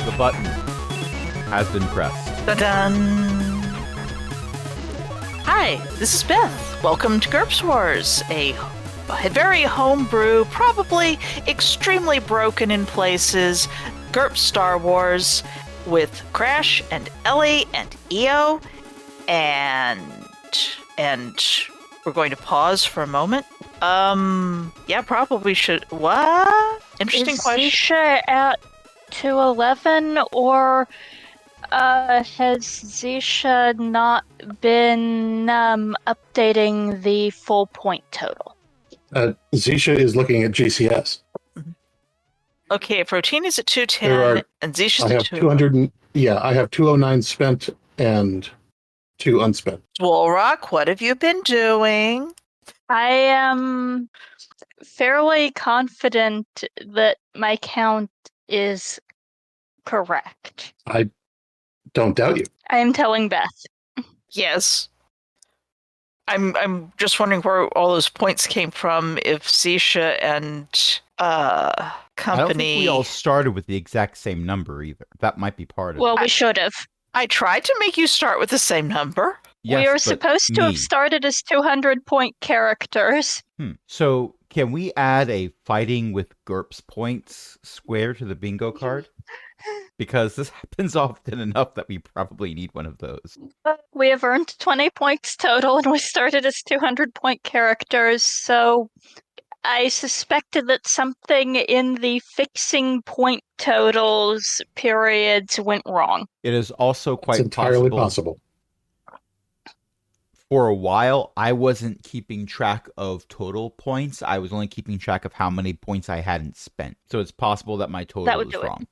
The button has been pressed. Dun-dun. Hi, this is Beth. Welcome to GURPS Wars, a very homebrew, probably extremely broken in places, GURPS Star Wars with Crash and Ellie and EO, and we're going to pause for a moment. Yeah, probably should. What? Interesting question. Is Zisha at 211, or has Zisha not been updating the full point total? Zisha is looking at GCS. Okay, if Rotini's at 210 and Zisha's I at have 200. I have 209 spent and 2 unspent. Dwolrock, what have you been doing? I am fairly confident that my count is correct. I don't doubt you. I am telling Beth. Yes. I'm just wondering where all those points came from, if Zisha and company... I don't think we all started with the exact same number either. That might be part of it. Well, we should have. I tried to make you start with the same number. Yes, we are but supposed to have started as 200-point characters. So, can we add a fighting with GURPS points square to the bingo card? Because this happens often enough that we probably need one of those. We have earned 20 points total, and we started as 200-point characters, so I suspected that something in the fixing point totals periods went wrong. It is also quite It's entirely possible. For a while, I wasn't keeping track of total points. I was only keeping track of how many points I hadn't spent. So it's possible that my total was wrong.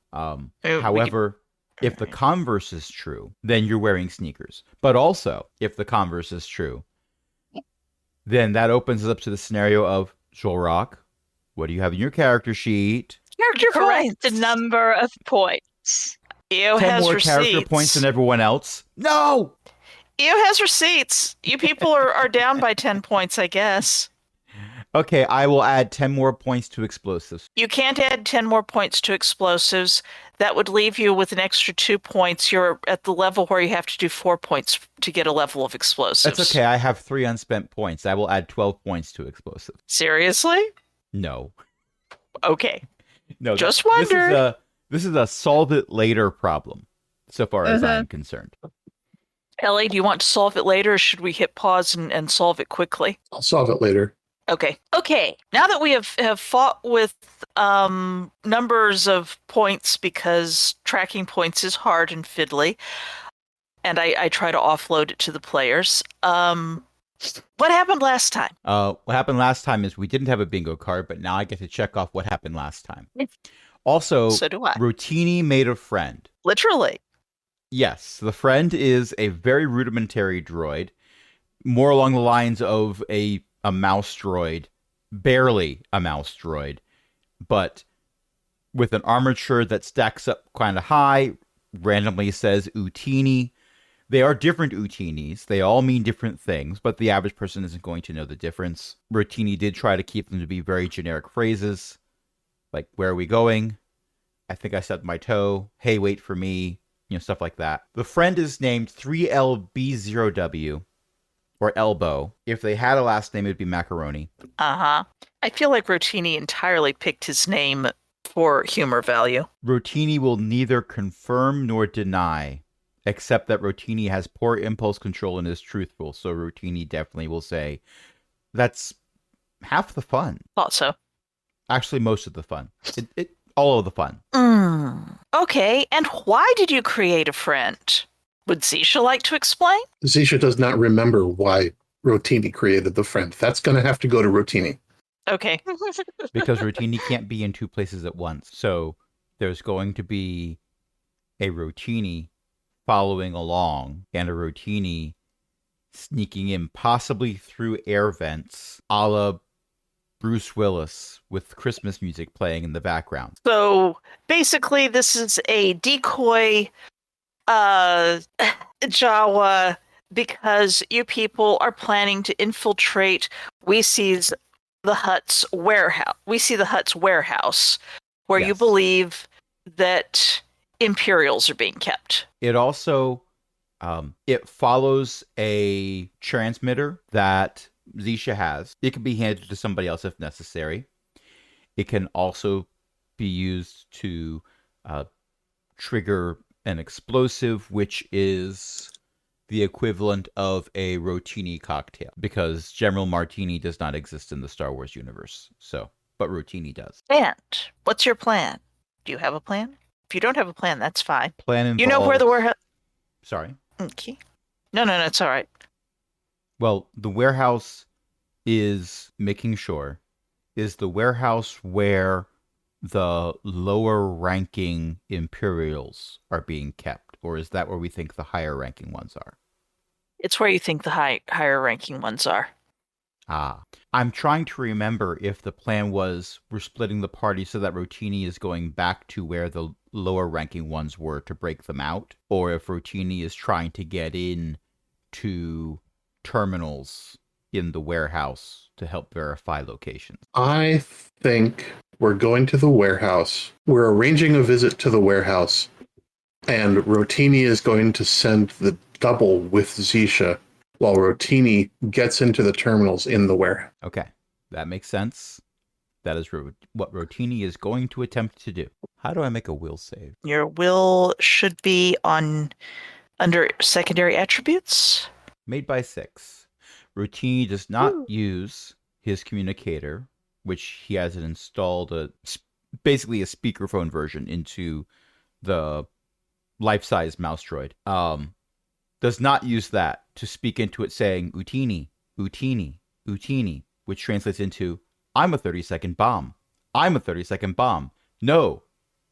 However, if the converse is true, then you're wearing sneakers. But also, if the converse is true, then that opens us up to the scenario of, Dwolrock, what do you have in your character sheet? Character Correct points. number of points. EO 10 has more receipts. character points than everyone else? No! EO has receipts. You people are down by 10 points, I guess. Okay, I will add 10 more points to explosives. You can't add 10 more points to explosives. That would leave you with an extra 2 points. You're at the level where you have to do 4 points to get a level of explosives. That's okay, I have 3 unspent points. I will add 12 points to explosive. Seriously? No. Okay. No. Just wondered. This is a solve it later problem, so far as I'm concerned. Ellie, do you want to solve it later, or should we hit pause and solve it quickly? I'll solve it later. Okay. Now that we have fought with numbers of points, because tracking points is hard and fiddly, and I try to offload it to the players. What happened last time? What happened last time is we didn't have a bingo card, but now I get to check off what happened last time. Also, So do I. Rotini made a friend. Literally. Yes, the friend is a very rudimentary droid, more along the lines of a mouse droid, barely a mouse droid, but with an armature that stacks up kind of high, randomly says Utini. They are different Utinis. They all mean different things, but the average person isn't going to know the difference. Rotini did try to keep them to be very generic phrases, like, where are we going? I think I stubbed my toe. Hey, wait for me. Stuff like that. The friend is named 3LB0W, or Elbow. If they had a last name, it would be Macaroni. Uh-huh. I feel like Rotini entirely picked his name for humor value. Rotini will neither confirm nor deny, except that Rotini has poor impulse control and is truthful, so Rotini definitely will say, that's half the fun. Thought so. Actually, most of the fun. All of the fun. Okay, and why did you create a friend? Would Zisha like to explain? Zisha does not remember why Rotini created the friend. That's going to have to go to Rotini. Okay. Because Rotini can't be in 2 places at once. So there's going to be a Rotini following along and a Rotini sneaking in, possibly through air vents, a la Bruce Willis with Christmas music playing in the background. So basically this is a decoy Jawa, because you people are planning to infiltrate Wisi the Hutt's warehouse. Wisi the Hutt's warehouse, where you believe that Imperials are being kept? It also it follows a transmitter that Zisha has. It can be handed to somebody else if necessary. It can also be used to trigger an explosive, which is the equivalent of a Rotini cocktail, because General Martini does not exist in the Star Wars universe. But Rotini does. And what's your plan? Do you have a plan? If you don't have a plan, that's fine. Plan involves... You know where the warehouse... Sorry. Okay. No, it's all right. Well, the warehouse is making sure is the warehouse where the lower ranking Imperials are being kept, or is that where we think the higher ranking ones are? It's where you think the higher ranking ones are. Ah. I'm trying to remember if the plan was we're splitting the party so that Rotini is going back to where the lower ranking ones were to break them out, or if Rotini is trying to get in to terminals in the warehouse to help verify locations. I think we're going to the warehouse. We're arranging a visit to the warehouse, and Rotini is going to send the double with Zisha while Rotini gets into the terminals in the warehouse. Okay, that makes sense. That is what Rotini is going to attempt to do. How do I make a will save? Your will should be under secondary attributes. Made by 6. Rotini does not use his communicator, which he has installed basically a speakerphone version into the life-size mouse droid. Does not use that to speak into it saying Utini, Utini, Utini, which translates into I'm a 30-second bomb. I'm a 30-second bomb. No,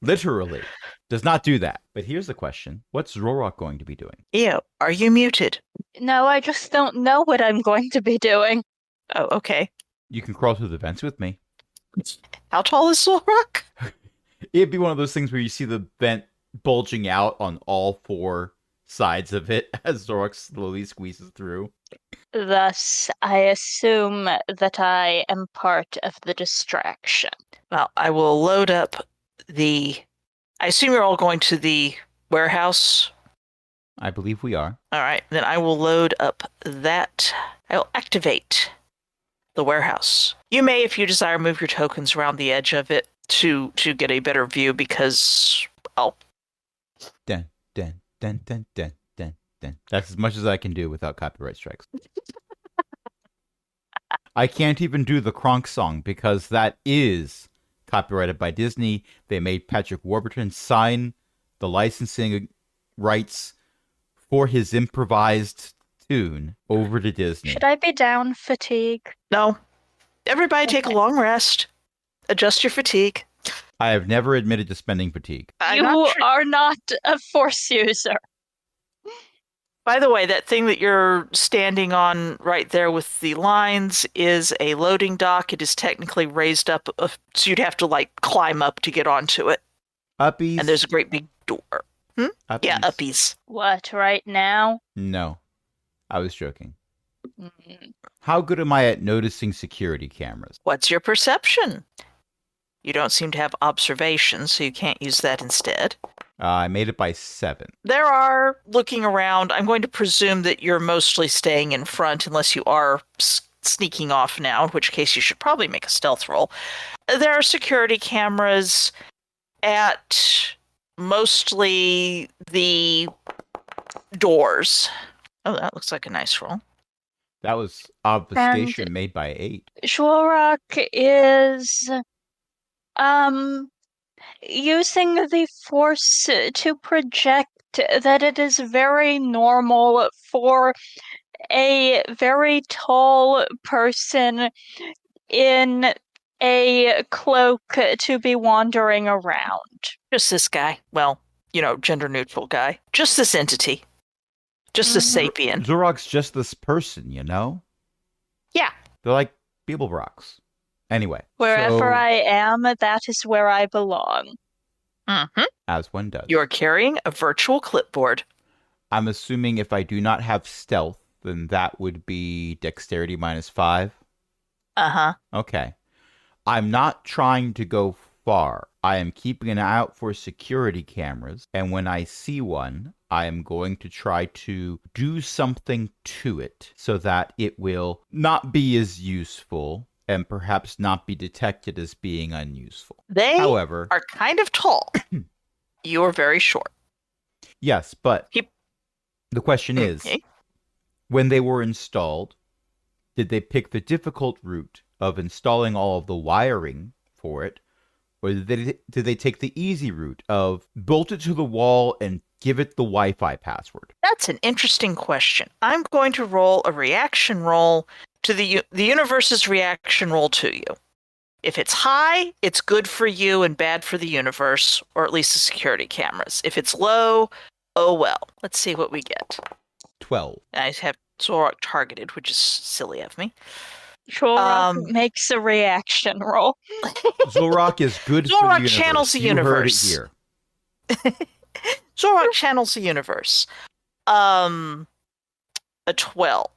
literally. Does not do that. But here's the question. What's Zorok going to be doing? Ew, are you muted? No, I just don't know what I'm going to be doing. Oh, okay. You can crawl through the vents with me. How tall is Zorok? It'd be one of those things where you see the vent bulging out on all 4 sides of it as Zorok slowly squeezes through. Thus, I assume that I am part of the distraction. Well, I will load up I assume you're all going to the warehouse? I believe we are. All right, then I will load up that. I will activate the warehouse. You may, if you desire, move your tokens around the edge of it to get a better view, because Dun, dun, dun, dun, dun, dun, dun. That's as much as I can do without copyright strikes. I can't even do the Kronk song because that is copyrighted by Disney. They made Patrick Warburton sign the licensing rights for his improvised tune over to Disney. Should I be down fatigue? No. Everybody take a long rest. Adjust your fatigue. I have never admitted to spending fatigue. I'm You not sure. are not a Force user. By the way, that thing that you're standing on right there with the lines is a loading dock. It is technically raised up, so you'd have to climb up to get onto it. Uppies? And there's a great big door. Uppies? Yeah, uppies. What, right now? No. I was joking. Mm. How good am I at noticing security cameras? What's your perception? You don't seem to have observation, so you can't use that instead. I made it by 7. There are, looking around, I'm going to presume that you're mostly staying in front unless you are sneaking off now, in which case you should probably make a stealth roll. There are security cameras at mostly the doors. Oh, that looks like a nice roll. That was obfuscation made by 8. Shorok is using the Force to project that it is very normal for a very tall person in a cloak to be wandering around. Just this guy. Well, gender-neutral guy. Just this entity. Just this sapien. Zorok's just this person, you know? Yeah. They're like Beeblebrox. Anyway. Wherever I am, that is where I belong. Mm-hmm. As one does. You're carrying a virtual clipboard. I'm assuming if I do not have stealth, then that would be dexterity -5. Uh-huh. Okay. I'm not trying to go far. I am keeping an eye out for security cameras, and when I see one, I am going to try to do something to it so that it will not be as useful and perhaps not be detected as being unuseful. They However, are kind of tall. You are very short. yes, but the question is, Okay. when they were installed, did they pick the difficult route of installing all of the wiring for it, or did they take the easy route of bolt it to the wall and give it the Wi-Fi password? That's an interesting question. I'm going to roll a reaction roll to the universe's reaction roll to you. If it's high, it's good for you and bad for the universe, or at least the security cameras. If it's low, oh well. Let's see what we get. 12. I have Zorok targeted, which is silly of me. Sure, makes a reaction roll. Zorok is good for the Zorok universe. channels the You heard it universe. here. Zorok channels the universe. A 12.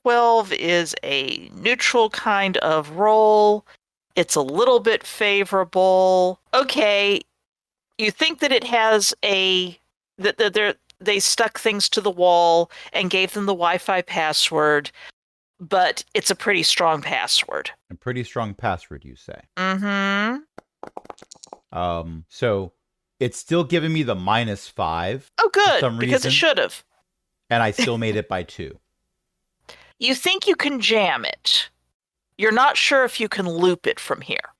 12 is a neutral kind of roll. It's a little bit favorable. Okay, you think that it has they stuck things to the wall and gave them the Wi-Fi password, but it's a pretty strong password. A pretty strong password, you say. Mm-hmm. So it's still giving me the -5. Oh, good, for some because reason, it should have. and I still made it by 2. You think you can jam it. You're not sure if you can loop it from here.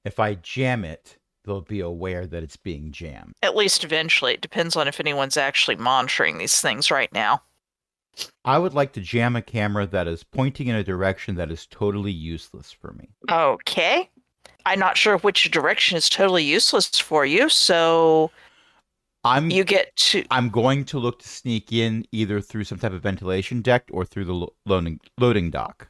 If I jam it, they'll be aware that it's being jammed. At least eventually. It depends on if anyone's actually monitoring these things right now. I would like to jam a camera that is pointing in a direction that is totally useless for me. Okay. I'm not sure which direction is totally useless for you, so I'm going to look to sneak in either through some type of ventilation deck or through the loading dock.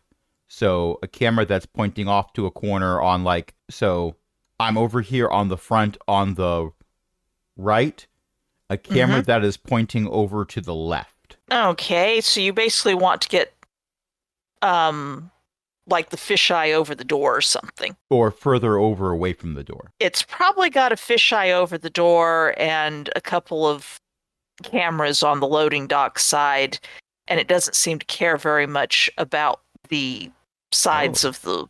So a camera that's pointing off to a corner on so I'm over here on the front on the right, a camera that is pointing over to the left. Okay, so you basically want to get like the fisheye over the door or something. Or further over away from the door. It's probably got a fisheye over the door and a couple of cameras on the loading dock side, and it doesn't seem to care very much about the sides of the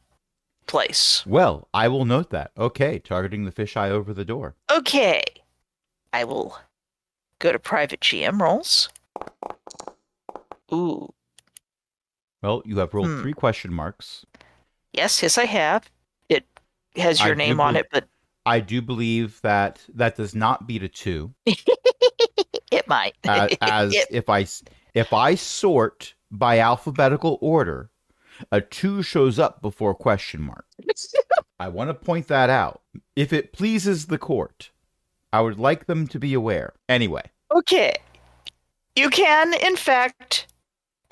place. Well, I will note that. Okay, targeting the fisheye over the door. Okay. I will go to private GM rolls. Ooh. Well, you have rolled 3 question marks. Yes, I have. It has your name on it, but I do believe that does not beat a 2. it might. If I sort by alphabetical order, a 2 shows up before question mark. I want to point that out. If it pleases the court, I would like them to be aware. Anyway. Okay. You can, in fact,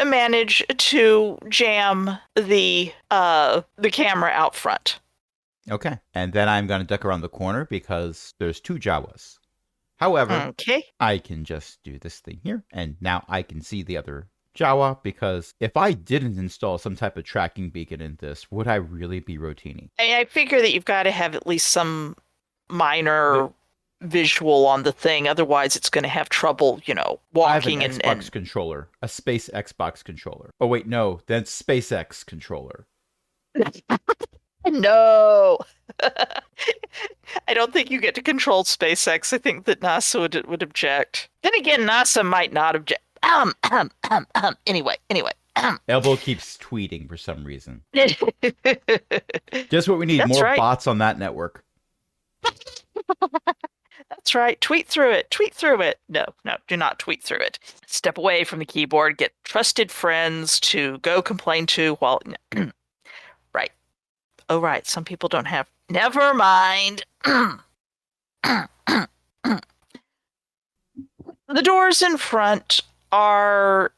manage to jam the camera out front. Okay. And then I'm going to duck around the corner because there's 2 Jawas. However, I can just do this thing here, and now I can see the other Jawa, because if I didn't install some type of tracking beacon in this, would I really be Rotini? I figure that you've got to have at least some minor visual on the thing, otherwise it's going to have trouble, walking. I have an Xbox controller, a space Xbox controller. Oh wait, no, that's SpaceX controller. No. I don't think you get to control SpaceX. I think that NASA would object. Then again, NASA might not object. Anyway. Elbow keeps tweeting for some reason. Just what we need. That's more right. bots on that network. That's right. Tweet through it. No, do not tweet through it. Step away from the keyboard. Get trusted friends to go complain to while... Right. Oh, right. Some people don't have... Never mind. The doors in front are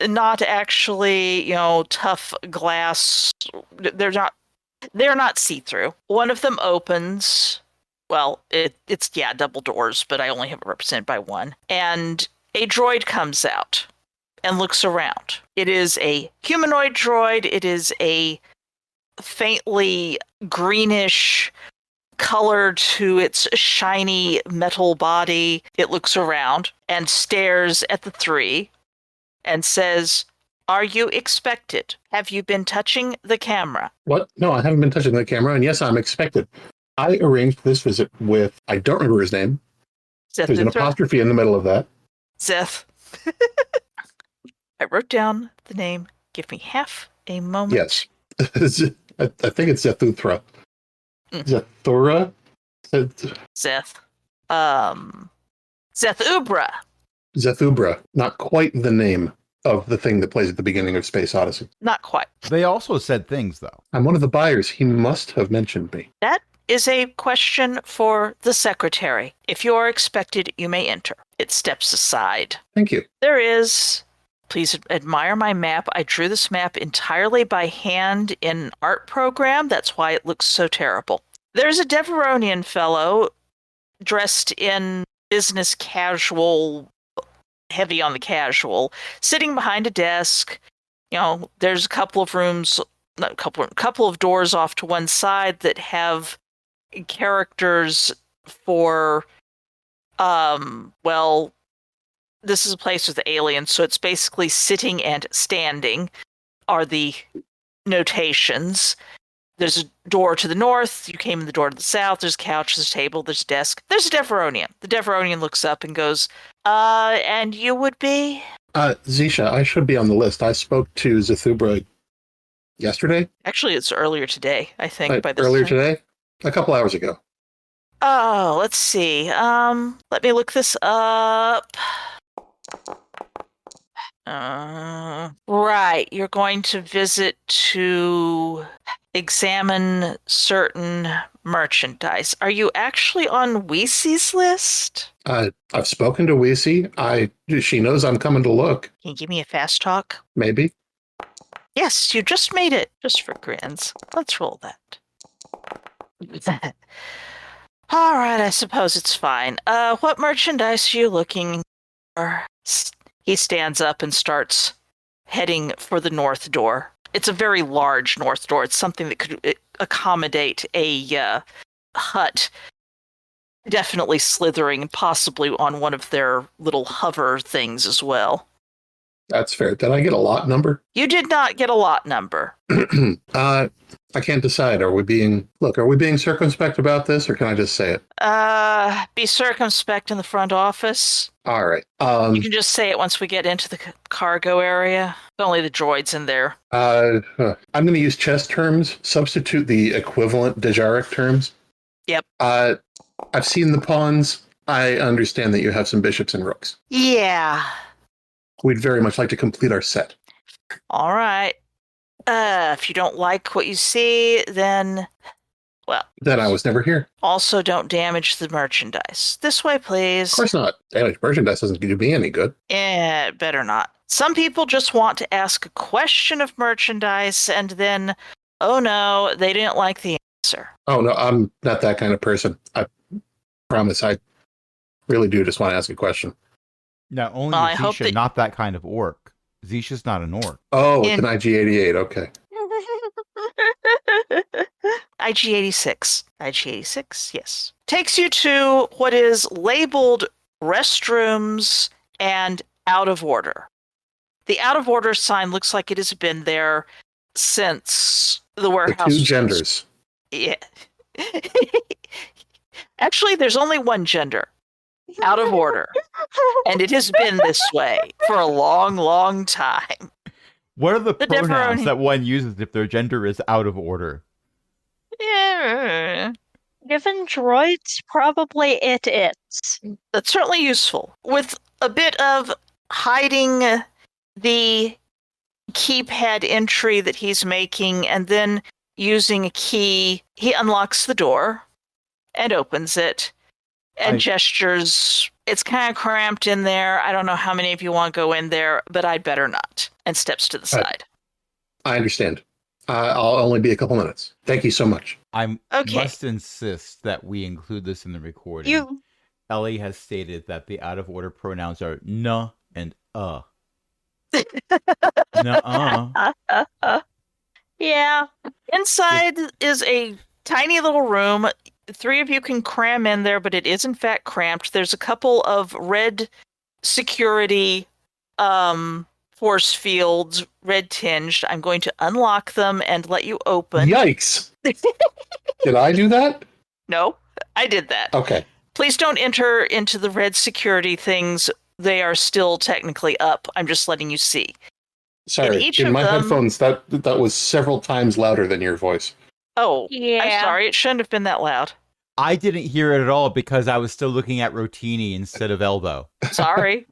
not actually, tough glass. They're not see-through. One of them opens. Well, it's double doors, but I only have it represented by one. And a droid comes out and looks around. It is a humanoid droid. It is a faintly greenish, color to its shiny metal body, it looks around and stares at the three and says, "Are you expected? Have you been touching the camera?" What? No, I haven't been touching the camera, and yes, I'm expected. I arranged this visit with, I don't remember his name. There's an Zeth. apostrophe in the middle of that. Zeth. I wrote down the name. Give me half a moment. Yes. I think it's Zethuthra. Mm. Zethura? Zeth. Zethubra. Zethubra. Not quite the name of the thing that plays at the beginning of Space Odyssey. Not quite. They also said things, though. I'm one of the buyers. He must have mentioned me. That is a question for the secretary. If you are expected, you may enter. It steps aside. Thank you. There is, please admire my map. I drew this map entirely by hand in an art program. That's why it looks so terrible. There's a Deveronian fellow dressed in business casual, heavy on the casual, sitting behind a desk. You know, there's a couple of rooms, a couple of doors off to one side that have characters for, well, this is a place with aliens, so it's basically sitting and standing are the notations. There's a door to the north. You came in the door to the south. There's a couch, there's a table, there's a desk. There's a Deveronian. The Deveronian looks up and goes, and you would be? Zisha, I should be on the list. I spoke to Zethubra yesterday. Actually, it's earlier today, I think. By this Earlier time. today? A couple hours ago. Oh, let's see. Let me look this up. Right, you're going to visit to examine certain merchandise. Are you actually on Wisi's list? I've spoken to Wisi. She knows I'm coming to look. Can you give me a fast talk? Maybe. Yes, you just made it. Just for grins. Let's roll that. All right, I suppose it's fine. What merchandise are you looking for? He stands up and starts heading for the north door. It's a very large north door. It's something that could accommodate a hut, definitely slithering, possibly on one of their little hover things as well. That's fair. Did I get a lot number? You did not get a lot number. I can't decide. Are we being circumspect about this, or can I just say it? Be circumspect in the front office. All right. You can just say it once we get into the cargo area. Only the droids in there. I'm going to use chess terms. Substitute the equivalent Dejaric terms. Yep. I've seen the pawns. I understand that you have some bishops and rooks. Yeah. We'd very much like to complete our set. All right. If you don't like what you see, then, well. Then I was never here. Also, don't damage the merchandise. This way, please. Of course not. Damaged merchandise doesn't do me any good. Better not. Some people just want to ask a question of merchandise and then, oh no, they didn't like the answer. Oh, no, I'm not that kind of person. I promise. I really do just want to ask a question. Now, only Well, I is hope Zisha that- not that kind of orc. Zisha's not an orc. Oh, it's an IG-88. Okay. IG-86. IG-86, yes. Takes you to what is labeled restrooms and out of order. The out of order sign looks like it has been there since the warehouse. The two genders. Yeah. Actually, there's only one gender. Out of order. And it has been this way for a long, long time. What are the The pronouns Deveronian- that one uses if their gender is out of order? Yeah. Given droids, probably it's. That's certainly useful. With a bit of hiding the keypad entry that he's making and then using a key, he unlocks the door and opens it and gestures. It's kind of cramped in there. I don't know how many of you want to go in there, but I'd better not. And steps to the side. I understand. I'll only be a couple minutes. Thank you so much. I Okay. must insist that we include this in the recording. You Ellie has stated that the out of order pronouns are "nuh" and "uh." Nuh-uh. yeah. Inside is a tiny little room. three of you can cram in there, but it is in fact cramped. There's a couple of red security force fields, red tinged. I'm going to unlock them and let you open. Yikes! Did I do that? No, I did that. Okay. Please don't enter into the red security things. They are still technically up. I'm just letting you see. Sorry. each In of my them- headphones, that was several times louder than your voice. Oh, Yeah. I'm sorry. It shouldn't have been that loud. I didn't hear it at all because I was still looking at Rotini instead of Elbow. Sorry.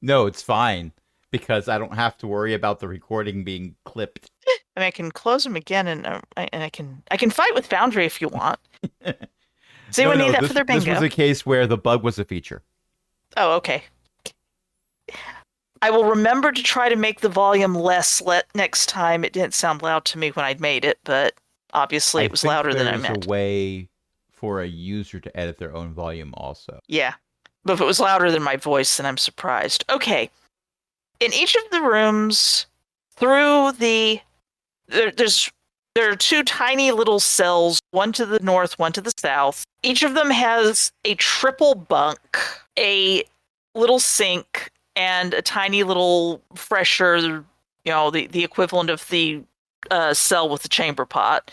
No, it's fine because I don't have to worry about the recording being clipped. I mean, I can close them again, and I can fight with Foundry if you want. Does anyone need that for their bingo? This was a case where the bug was a feature. Oh, okay. I will remember to try to make the volume less next time. It didn't sound loud to me when I'd made it, but obviously it was louder than I meant. There's a way for a user to edit their own volume also. Yeah. But if it was louder than my voice, then I'm surprised. Okay. In each of the rooms, through the... There are two tiny little cells, one to the north, one to the south. Each of them has a triple bunk, a little sink, and a tiny little fresher, the equivalent of the cell with the chamber pot.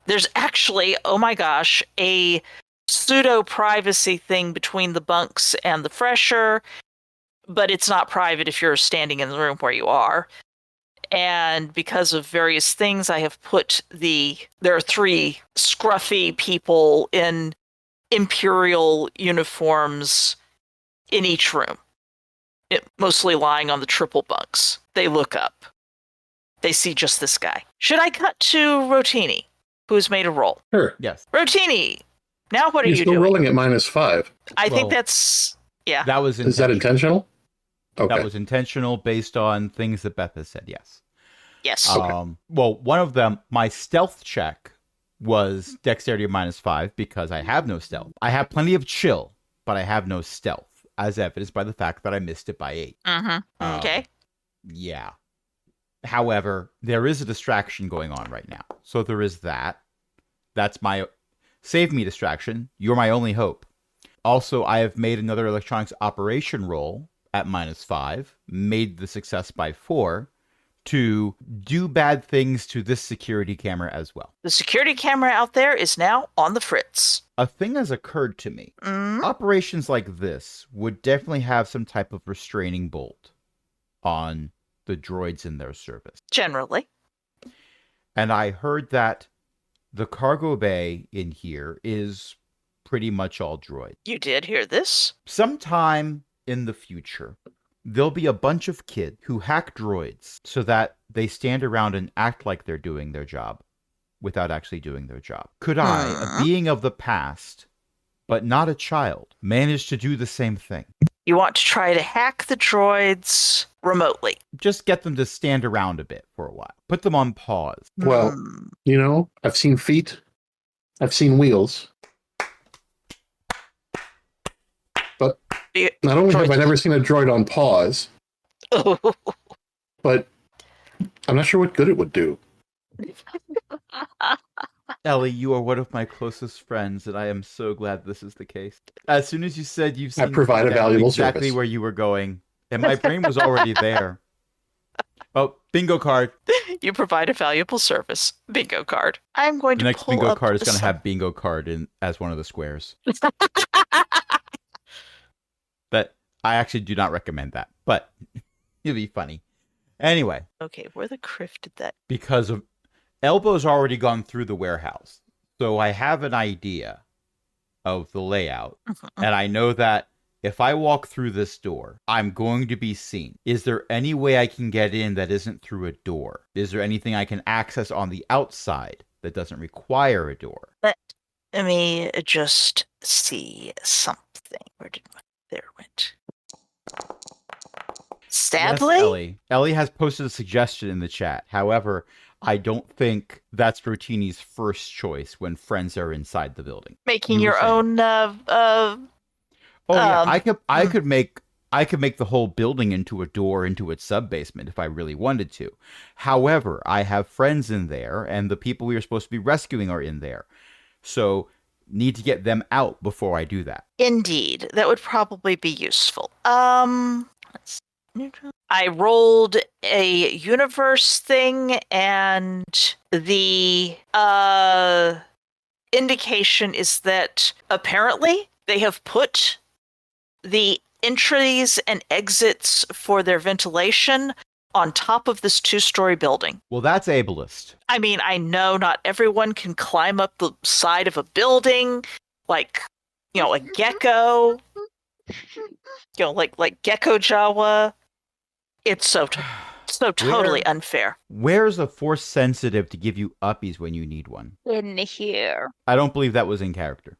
There's actually, oh my gosh, a pseudo-privacy thing between the bunks and the fresher, but it's not private if you're standing in the room where you are. And because of various things, I have put there are three scruffy people in Imperial uniforms in each room, mostly lying on the triple bunks. They look up. They see just this guy. Should I cut to Rotini, who's made a roll? Sure. Yes. Rotini, now what are You're you still doing? rolling at -5. I think Well, that's... Yeah. That was Is that intentional? Okay. That was intentional based on things that Beth has said, yes. Yes. Well, one of them, my stealth check was dexterity of -5 because I have no stealth. I have plenty of chill, but I have no stealth, as evidenced by the fact that I missed it by 8. Mm-hmm. Okay. Yeah. However, there is a distraction going on right now. So there is that. That's my save me distraction. You're my only hope. Also, I have made another electronics operation roll at -5, made the success by 4, to do bad things to this security camera as well. The security camera out there is now on the fritz. A thing has occurred to me. Mm? Operations like this would definitely have some type of restraining bolt on the droids in their service. Generally. And I heard that the cargo bay in here is pretty much all droid. You did hear this? Sometime in the future, there'll be a bunch of kids who hack droids so that they stand around and act like they're doing their job without actually doing their job. Could I, a being of the past, but not a child, manage to do the same thing? You want to try to hack the droids remotely. Just get them to stand around a bit for a while. Put them on pause. Well, Hmm. I've seen feet. I've seen wheels. But not only have I never seen a droid on pause, but I'm not sure what good it would do. Ellie, you are one of my closest friends, and I am so glad this is the case. As soon as you said you've seen, I provide a valuable exactly service. where you were going, and my brain was already there. Oh, bingo card. You provide a valuable service. Bingo card. I'm going The to next pull bingo up card is going to some- have bingo card in as one of the squares. But I actually do not recommend that, but it'll be funny. Anyway, Okay, where the criff did that? because of Elbow's already gone through the warehouse, so I have an idea of the layout, and I know that if I walk through this door, I'm going to be seen. Is there any way I can get in that isn't through a door? Is there anything I can access on the outside that doesn't require a door? Let me just see something. Where did my... There it went. Sadly? Yes, Ellie. Ellie has posted a suggestion in the chat. However, I don't think that's Rotini's first choice when friends are inside the building. Making You were your saying. own Oh yeah, Um, I could make the whole building into a door into its sub basement if I really wanted to. However, I have friends in there, and the people we are supposed to be rescuing are in there. So need to get them out before I do that. Indeed, that would probably be useful. Let's see. I rolled a universe thing, and the indication is that apparently they have put the entries and exits for their ventilation on top of this 2-story building. Well, that's ableist. I mean, I know not everyone can climb up the side of a building like, a gecko, like Gecko Jawa. It's so totally unfair. Where's a force sensitive to give you uppies when you need one? In here. I don't believe that was in character.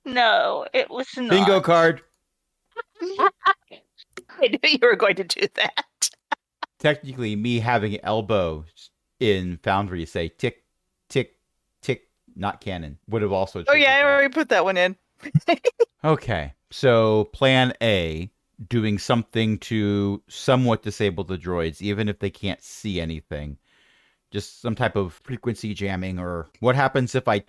No, it was not. Bingo card. I knew you were going to do that. Technically, me having elbows in Foundry say tick, tick, tick, not canon, would have also Oh yeah, I triggered already put that one in. that. Okay, so plan A, doing something to somewhat disable the droids, even if they can't see anything. Just some type of frequency jamming, or what happens if I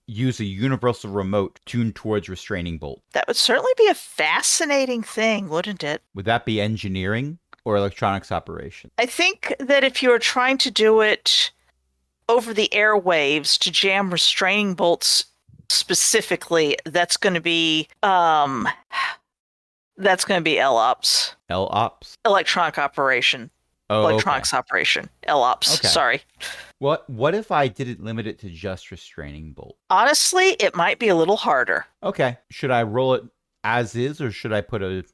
use a universal remote tuned towards restraining bolt? That would certainly be a fascinating thing, wouldn't it? Would that be engineering or electronics operation? I think that if you were trying to do it over the airwaves to jam restraining bolts specifically, that's going to be LOPS. LOPS? Electronic operation. Oh, Electronics operation. LOPS. Okay. Sorry. What if I didn't limit it to just restraining bolt? Honestly, it might be a little harder. Okay. Should I roll it as is, or should I put a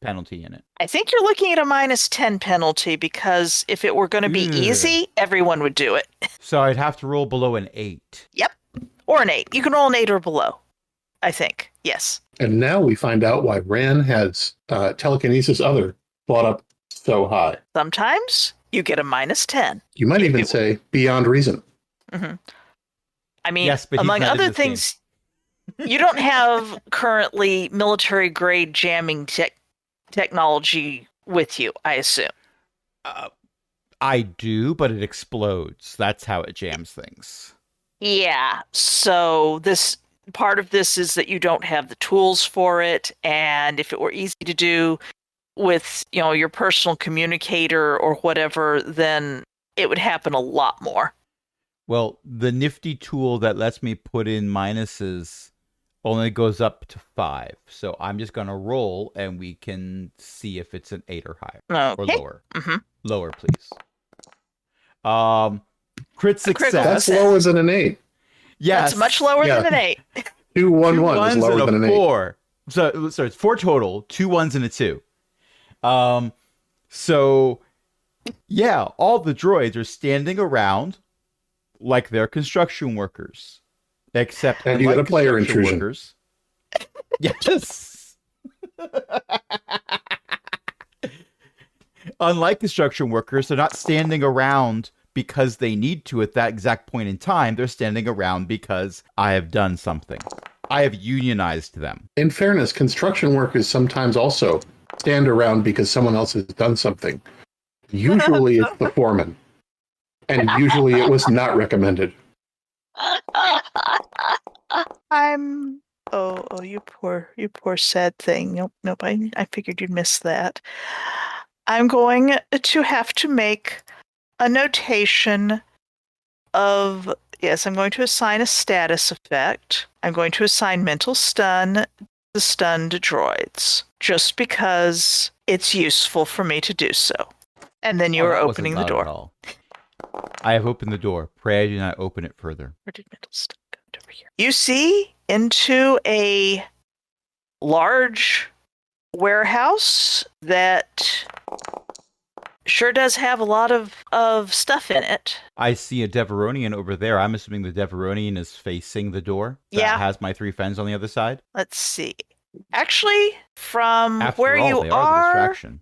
penalty in it? I think you're looking at a -10 penalty, because if it were going to be Ugh. easy, everyone would do it. So I'd have to roll below an 8. Yep. Or an 8. You can roll an 8 or below, I think. Yes. And now we find out why Ran has telekinesis other brought up so high. Sometimes you get a -10. You might even say beyond reason. Mm-hmm. I mean, Yes, but he's among not in other this game. things, you don't have currently military-grade jamming technology with you, I assume. I do, but it explodes. That's how it jams things. Yeah. So this part of this is that you don't have the tools for it, and if it were easy to do with, your personal communicator or whatever, then it would happen a lot more. Well, the nifty tool that lets me put in minuses only goes up to 5. So I'm just going to roll, and we can see if it's an 8 or higher. Or Okay. lower. Mm-hmm. Lower, please. Crit success. That's lower than an 8. Yes. That's much lower than an 8. 2 1 1 is ones lower and than an a 8. 4. So it's 4 total, 2 1s and a 2. So yeah, all the droids are standing around like they're construction workers. Except And you got a unlike player construction intrusion. workers, yes. Unlike construction workers, they're not standing around because they need to at that exact point in time. They're standing around because I have done something. I have unionized them. In fairness, construction workers sometimes also stand around because someone else has done something. Usually it's the foreman. And usually it was not recommended. You poor sad thing. Nope. I figured you'd miss that. I'm going to have to make a notation of, yes, I'm going to assign a status effect. I'm going to assign mental stun to the stunned droids, just because it's useful for me to do so. And then you are that wasn't opening the loud door. at all. I have opened the door. Pray I do not open it further. Where did mental stun go? Over here. You see into a large warehouse that sure does have a lot of stuff in it. I see a Deveronian over there. I'm assuming the Deveronian is facing the door. Yeah. That has my 3 friends on the other side. Let's see. Actually, from After where all, you they are the are, distraction.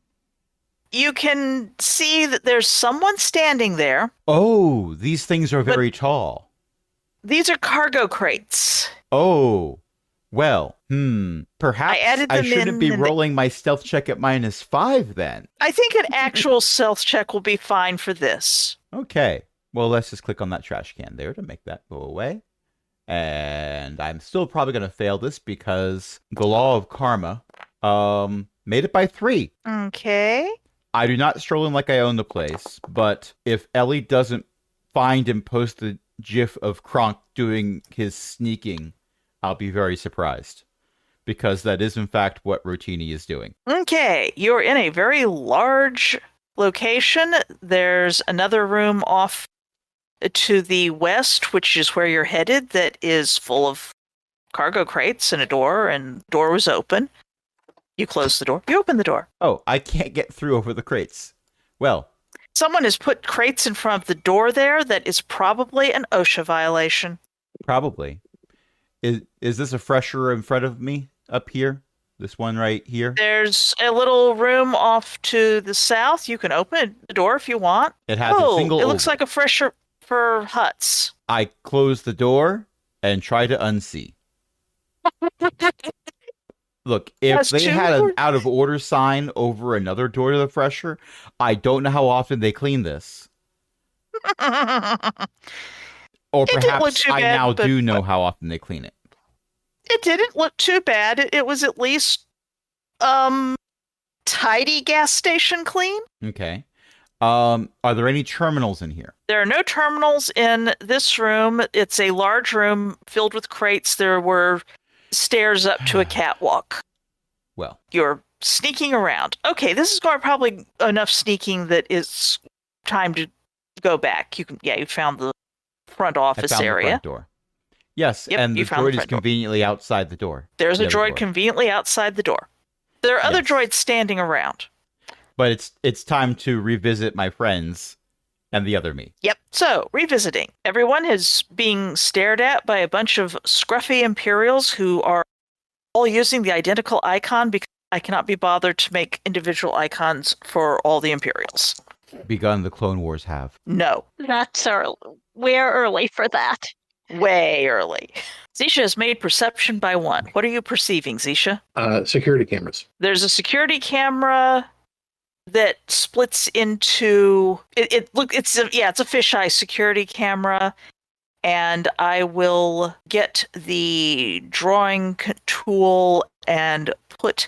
you can see that there's someone standing there. Oh, these things are very tall. These are cargo crates. Oh, well, perhaps I added I them shouldn't in be and rolling my stealth check at -5 then. I think an actual stealth check will be fine for this. Okay, well, let's just click on that trash can there to make that go away. And I'm still probably going to fail this because the law of karma made it by 3. Okay. I do not stroll in like I own the place, but if Ellie doesn't find and post the gif of Kronk doing his sneaking, I'll be very surprised. Because that is, in fact, what Rotini is doing. Okay, you're in a very large location. There's another room off to the west, which is where you're headed, that is full of cargo crates and a door, and the door was open. You close the door. You open the door. Oh, I can't get through over the crates. Well, someone has put crates in front of the door there. That is probably an OSHA violation. Probably. Is this a fresher in front of me up here? This one right here? There's a little room off to the south. You can open the door if you want. It has a single it looks oval. like a fresher for huts. I close the door and try to unsee. Look, if they had an out of order sign over another door to the fresher, I don't know how often they clean this. Or perhaps I now do know how often they clean it. It didn't look too bad. It was at least tidy gas station clean. Okay. Are there any terminals in here? There are no terminals in this room. It's a large room filled with crates. There were stairs up to a catwalk. Well, you're sneaking around. Okay, this is going probably enough sneaking that it's time to go back. You found the front office area. The front door. Yes, yep, and the droid is conveniently outside the door. There's a droid conveniently outside the door. There are other droids standing around. But it's time to revisit my friends and the other me. Yep. So, revisiting. Everyone is being stared at by a bunch of scruffy Imperials who are all using the identical icon because I cannot be bothered to make individual icons for all the Imperials. Begun the Clone Wars have. No. That's early. We're early for that. Way early. Zisha has made perception by 1. What are you perceiving, Zisha? Security cameras. There's a security camera that splits into it's a fisheye security camera, and I will get the drawing tool and put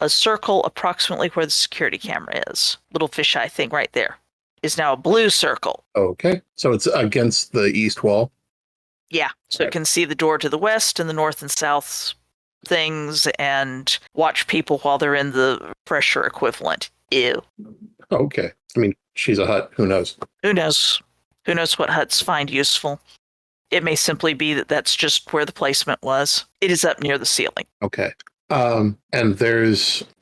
a circle approximately where the security camera is. Little fisheye thing right there is now a blue circle. Okay, so it's against the east wall. Yeah, so you can see the door to the west and the north and south things and watch people while they're in the fresher equivalent. Ew. Okay. I mean, she's a Hutt. Who knows? Who knows? Who knows what Hutts find useful? It may simply be that that's just where the placement was. It is up near the ceiling. Okay. And there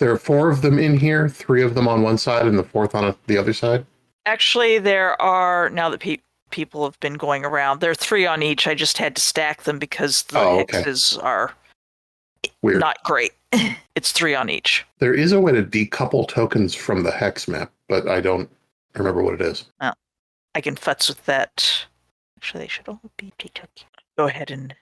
are 4 of them in here, 3 of them on one side and the 4th on the other side? Actually, there are, now that people have been going around, there are 3 on each. I just had to stack them because the hexes are weird. Not great. It's 3 on each. There is a way to decouple tokens from the hex map, but I don't remember what it is. Oh, I can futz with that. Actually, they should all be token. Go ahead and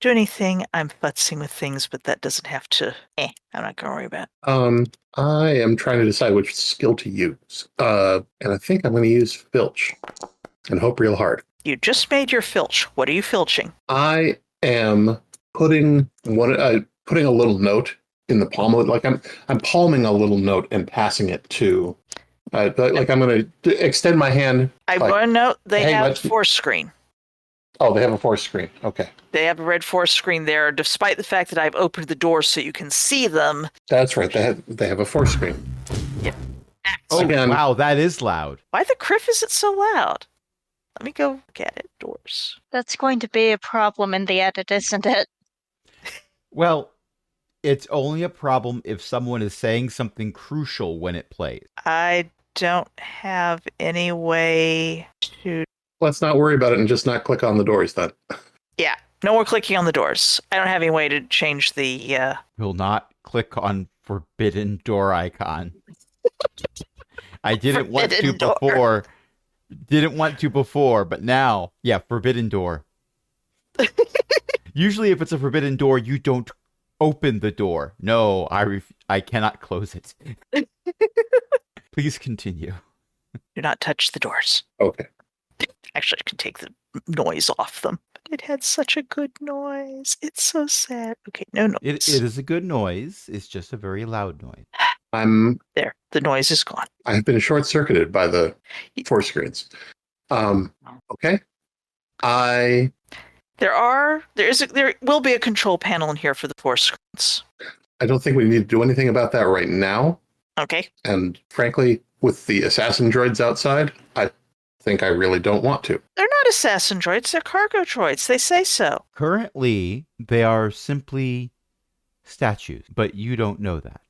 do anything. I'm futzing with things, but that doesn't have to. I'm not going to worry about it. I am trying to decide which skill to use. And I think I'm going to use Filch and hope real hard. You just made your Filch. What are you filching? I am putting a little note in the palm of it. Like I'm palming a little note and passing it to, like I'm going to extend my hand. I want to note they have force screen. Oh, they have a force screen. Okay. They have a red force screen there, despite the fact that I've opened the door so you can see them. That's right. They have a force screen. Yep. Oh, again, wow, that is loud. Why the criff is it so loud? Let me go look at it. Doors. That's going to be a problem in the edit, isn't it? Well, it's only a problem if someone is saying something crucial when it plays. I don't have any way to... Let's not worry about it and just not click on the doors then. Yeah, no more clicking on the doors. I don't have any way to change the... Will not click on forbidden door icon. I didn't want to before. Didn't want to before, but now, yeah, forbidden door. Usually if it's a forbidden door, you don't open the door. No, I cannot close it. Please continue. Do not touch the doors. Okay. Actually, I can take the noise off them. It had such a good noise. It's so sad. Okay, no noise. It is a good noise. It's just a very loud noise. There, the noise is gone. I have been short-circuited by the force screens. Okay. There will be a control panel in here for the force screens. I don't think we need to do anything about that right now. Okay. And frankly, with the assassin droids outside, I think I really don't want to. They're not assassin droids, they're cargo droids. They say so. Currently, they are simply statues, but you don't know that.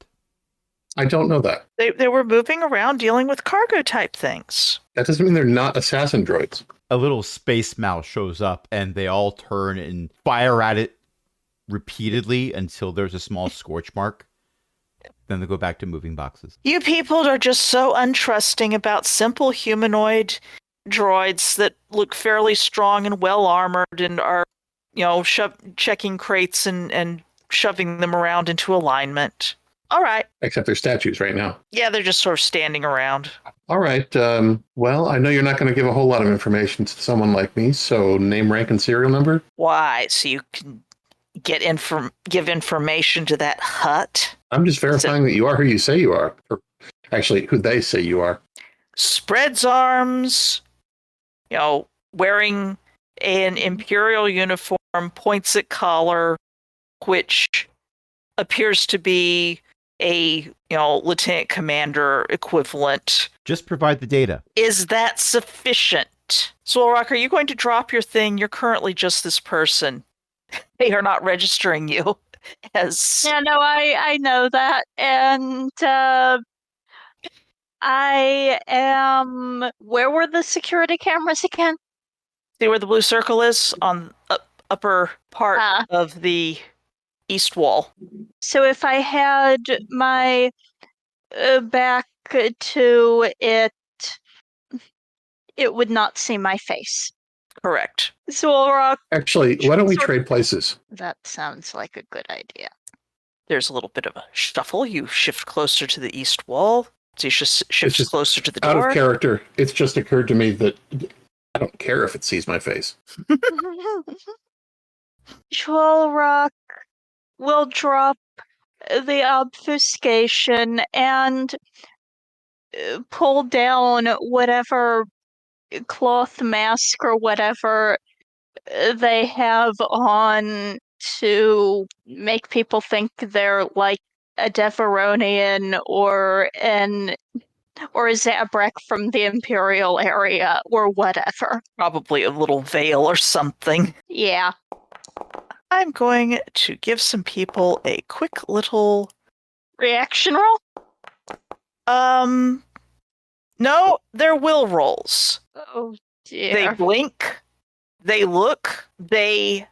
I don't know that. They were moving around dealing with cargo type things. That doesn't mean they're not assassin droids. A little space mouse shows up, and they all turn and fire at it repeatedly until there's a small scorch mark. Then they go back to moving boxes. You people are just so untrusting about simple humanoid droids that look fairly strong and well armored and are, checking crates and shoving them around into alignment. All right. Except they're statues right now. Yeah, they're just sort of standing around. All right. Well, I know you're not going to give a whole lot of information to someone like me, so name, rank, and serial number? Why? So you can give information to that Hutt? I'm just verifying that you are who you say you are. Or actually, who they say you are. Spreads arms, wearing an Imperial uniform, points at collar, which appears to be a, lieutenant commander equivalent. Just provide the data. Is that sufficient? Swellrock, are you going to drop your thing? You're currently just this person. They are not registering you as... Yeah, no, I know that. And I am... Where were the security cameras again? See where the blue circle is? On upper part of the east wall. So if I had my back to it, it would not see my face. Correct. Swellrock. Actually, why don't we trade places? That sounds like a good idea. There's a little bit of a shuffle. You shift closer to the east wall. So you shift closer to the door. Out of character. It's just occurred to me that I don't care if it sees my face. Swellrock will drop the obfuscation and pull down whatever cloth mask or whatever they have on to make people think they're like a Deveronian or a Zabrak from the Imperial area or whatever. Probably a little veil or something. Yeah. I'm going to give some people a quick little reaction roll? No, they're will rolls. Oh dear. They blink, they look, they're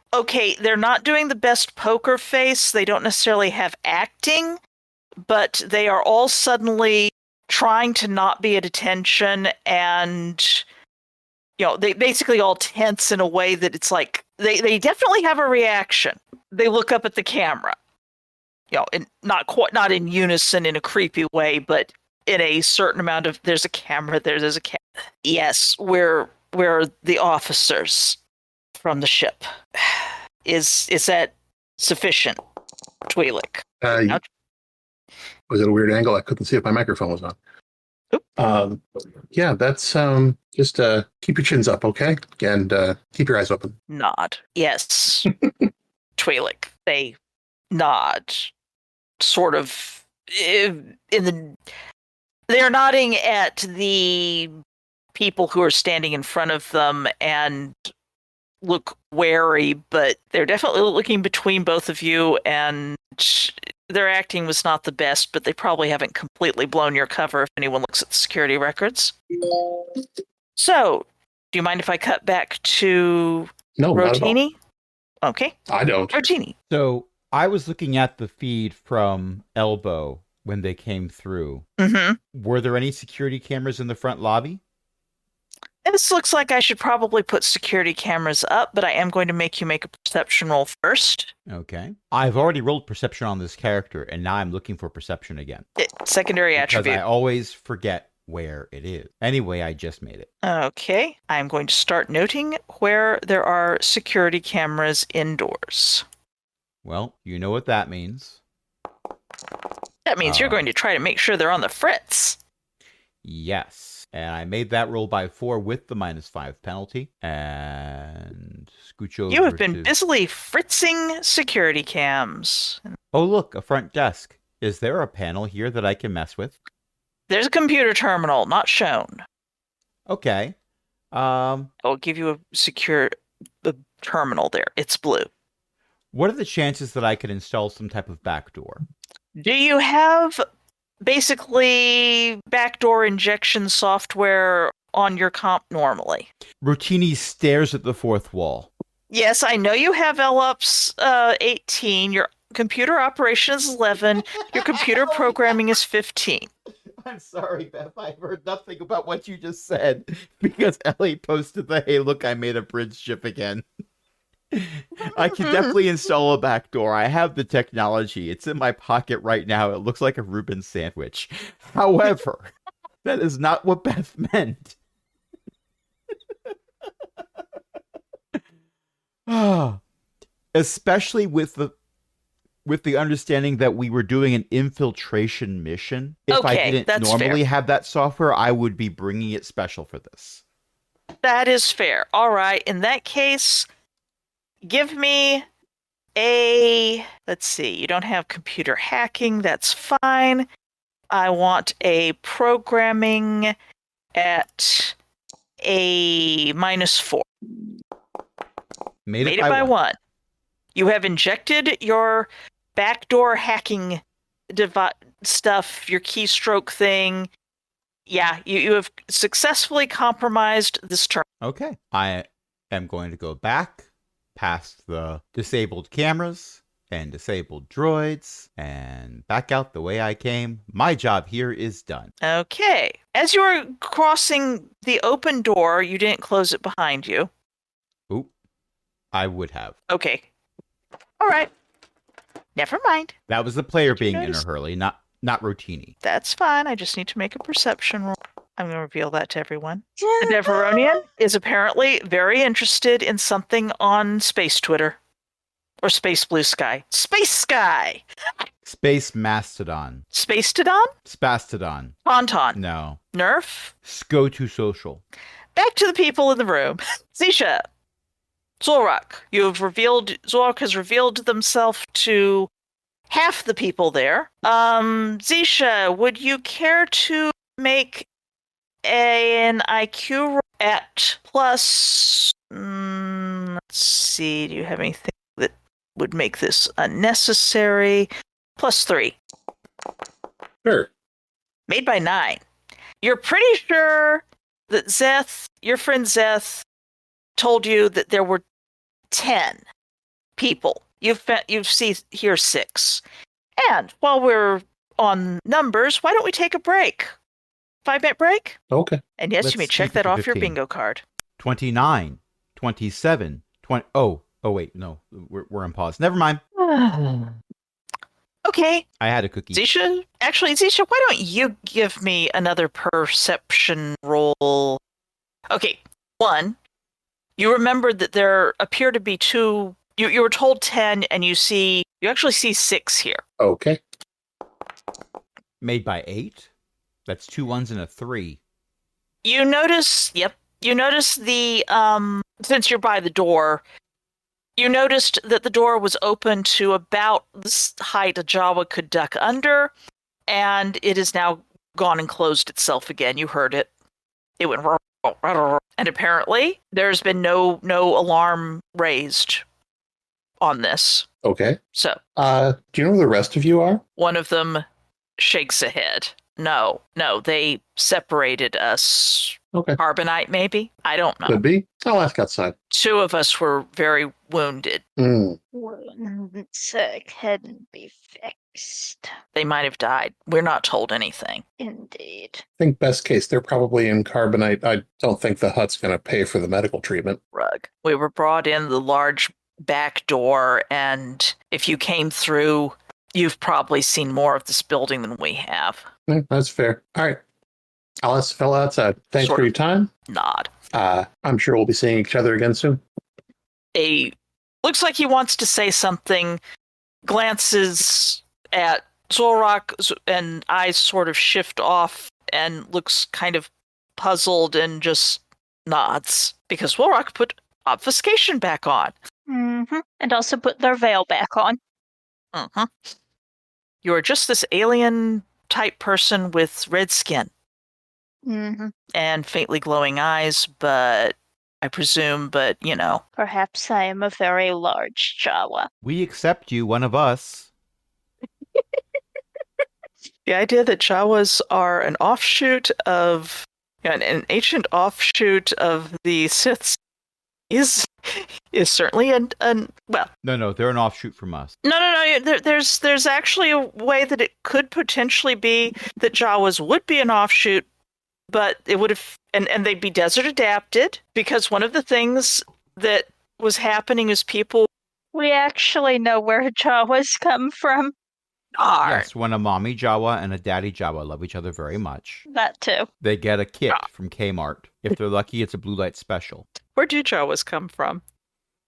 not doing the best poker face, they don't necessarily have acting, but they are all suddenly trying to not be at attention, and they basically all tense in a way that it's like they definitely have a reaction. They look up at the camera, and not in unison in a creepy way, but in a certain amount of there's a camera. Yes, we're the officers from the ship. Is that sufficient, Twi'lek? Was it a weird angle? I couldn't see if my microphone was on. Yeah, that's just keep your chins up, okay? And keep your eyes open. Nod. Yes. Twi'lek. They nod. Sort of they're nodding at the people who are standing in front of them and look wary, but they're definitely looking between both of you, and their acting was not the best, but they probably haven't completely blown your cover if anyone looks at the security records. So, do you mind if I cut back to Rotini? Okay. I don't. Rotini. So, I was looking at the feed from Elbow when they came through. Mm-hmm. Were there any security cameras in the front lobby? This looks like I should probably put security cameras up, but I am going to make you make a perception roll first. Okay. I've already rolled perception on this character, and now I'm looking for perception again. Secondary attribute. Because I always forget where it is. Anyway, I just made it. Okay, I'm going to start noting where there are security cameras indoors. Well, you know what that means. That means you're going to try to make sure they're on the fritz. Yes. And I made that roll by 4 with the -5 penalty. And scooch over. You have been busily fritzing security cams. Oh, look, a front desk. Is there a panel here that I can mess with? There's a computer terminal, not shown. Okay. I'll give you a secure terminal there. It's blue. What are the chances that I could install some type of backdoor? Do you have basically backdoor injection software on your comp normally? Rotini stares at the fourth wall. Yes, I know you have LUPS 18. Your computer operation is 11. Your computer programming is 15. I'm sorry, Beth. I've heard nothing about what you just said because Ellie posted the, hey, look, I made a bridge ship again. I can definitely install a backdoor. I have the technology. It's in my pocket right now. It looks like a Reuben sandwich. However, that is not what Beth meant. Especially with the understanding that we were doing an infiltration mission. If I didn't normally have that software, I would be bringing it special for this. That is fair. All right. In that case, give me let's see, you don't have computer hacking. That's fine. I want a programming at a -4. Made it by 1. You have injected your backdoor hacking stuff, your keystroke thing. Yeah, you have successfully compromised this term. Okay. I am going to go back past the disabled cameras and disabled droids and back out the way I came. My job here is done. Okay. As you were crossing the open door, you didn't close it behind you. Oop. I would have. Okay. All right. Never mind. That was the player being in a hurry, not Rotini. That's fine. I just need to make a perception roll. I'm going to reveal that to everyone. The Deveronian is apparently very interested in something on Space Twitter. Or Space Blue Sky. Space Sky! Space Mastodon. Spacetodon? Spastodon. Tauntaun. No. Nerf? Go to social. Back to the people in the room. Zisha. Zulrock. Zulrock has revealed themselves to half the people there. Zisha, would you care to make an IQ roll at plus... let's see, do you have anything that would make this unnecessary? +3. Sure. Made by 9. You're pretty sure that Zeth, your friend Zeth, told you that there were 10 people. You've seen here 6. And while we're on numbers, why don't we take a break? 5-minute break? Okay. And yes, you may check that off your bingo card. 29, 27, 20. Oh, wait, no, we're on pause. Never mind. Okay. I had a cookie. Zisha, why don't you give me another perception roll? Okay, 1. You remembered that there appear to be 2. You were told 10, and you actually see 6 here. Okay. Made by 8? That's 2 1s and a 3. You notice the, since you're by the door, you noticed that the door was open to about the height a Jawa could duck under, and it is now gone and closed itself again. You heard it. It went, and apparently there's been no alarm raised on this. Okay. So, do you know where the rest of you are? One of them shakes a head. No, they separated us. Okay. Carbonite, maybe? I don't know. Could be. I'll ask outside. 2 of us were very wounded. Wounds couldn't be fixed. They might have died. We're not told anything. Indeed. I think best case, they're probably in carbonite. I don't think the Hutt's going to pay for the medical treatment. Rug. We were brought in the large back door, and if you came through, you've probably seen more of this building than we have. That's fair. All right. I'll ask the fella outside. Thanks Sort for of. your time. Nod. I'm sure we'll be seeing each other again soon. Looks like he wants to say something, glances at Zolrock, and eyes sort of shift off and looks kind of puzzled and just nods. Because Zolrock put obfuscation back on. Mm-hmm. And also put their veil back on. Mm-hmm. You are just this alien type person with red skin Mm-hmm. and faintly glowing eyes, but Perhaps I am a very large Jawa. We accept you, one of us. The idea that Jawas are an offshoot of an ancient offshoot of the Siths is certainly well. No, they're an offshoot from us. No. There's actually a way that it could potentially be that Jawas would be an offshoot, but it would have and they'd be desert adapted, because one of the things that was happening is people We actually know where Jawas come from. are. Yes, when a mommy Jawa and a daddy Jawa love each other very much, That too. they get a kit from Kmart. If they're lucky, it's a blue light special. Where do Jawas come from?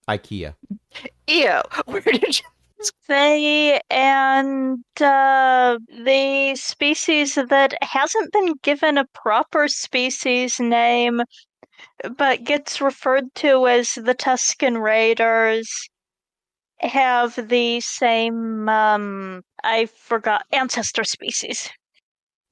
IKEA. Ew. Where did you? They and the species that hasn't been given a proper species name, but gets referred to as the Tuscan Raiders, have the same, I forgot, ancestor species.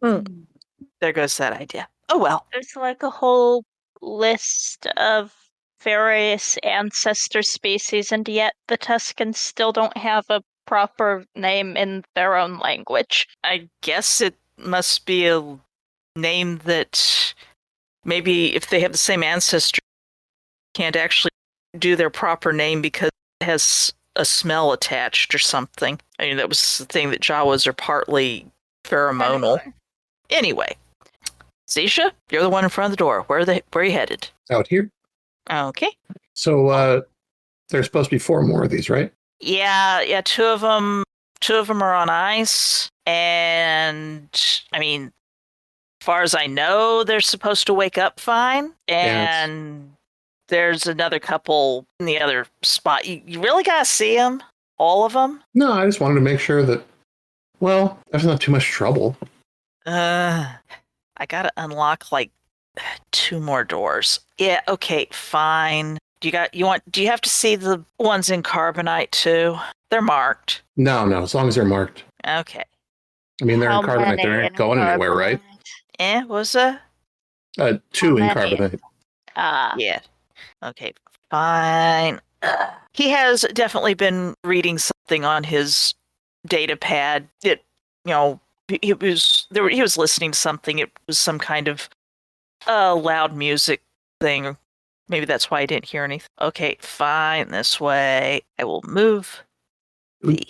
There goes that idea. Oh well. There's like a whole list of various ancestor species, and yet the Tuscans still don't have a proper name in their own language. I guess it must be a name that maybe if they have the same ancestry, can't actually do their proper name because it has a smell attached or something. I mean, that was the thing, that Jawas are partly pheromonal. Anyway, Zisha, you're the one in front of the door. Where are you headed? Out here. Okay. So there's supposed to be 4 more of these, right? Yeah. Two of them are on ice, and I mean, as far as I know, they're supposed to wake up fine. And there's another couple in the other spot. You really gotta see them, all of them. No, I just wanted to make sure that, well, there's not too much trouble. I gotta unlock like 2 more doors. Yeah. Okay. Fine. Do you have to see the ones in carbonite too? They're marked. No, as long as they're marked. Okay. I mean, they're How in carbonite. many They aren't in going anywhere, right? carbonite? What's that? 2 in How many? carbonite. Yeah. Okay, fine. He has definitely been reading something on his data pad. He was listening to something. It was some kind of loud music thing. Maybe that's why I didn't hear anything. Okay, fine. This way. I will move the...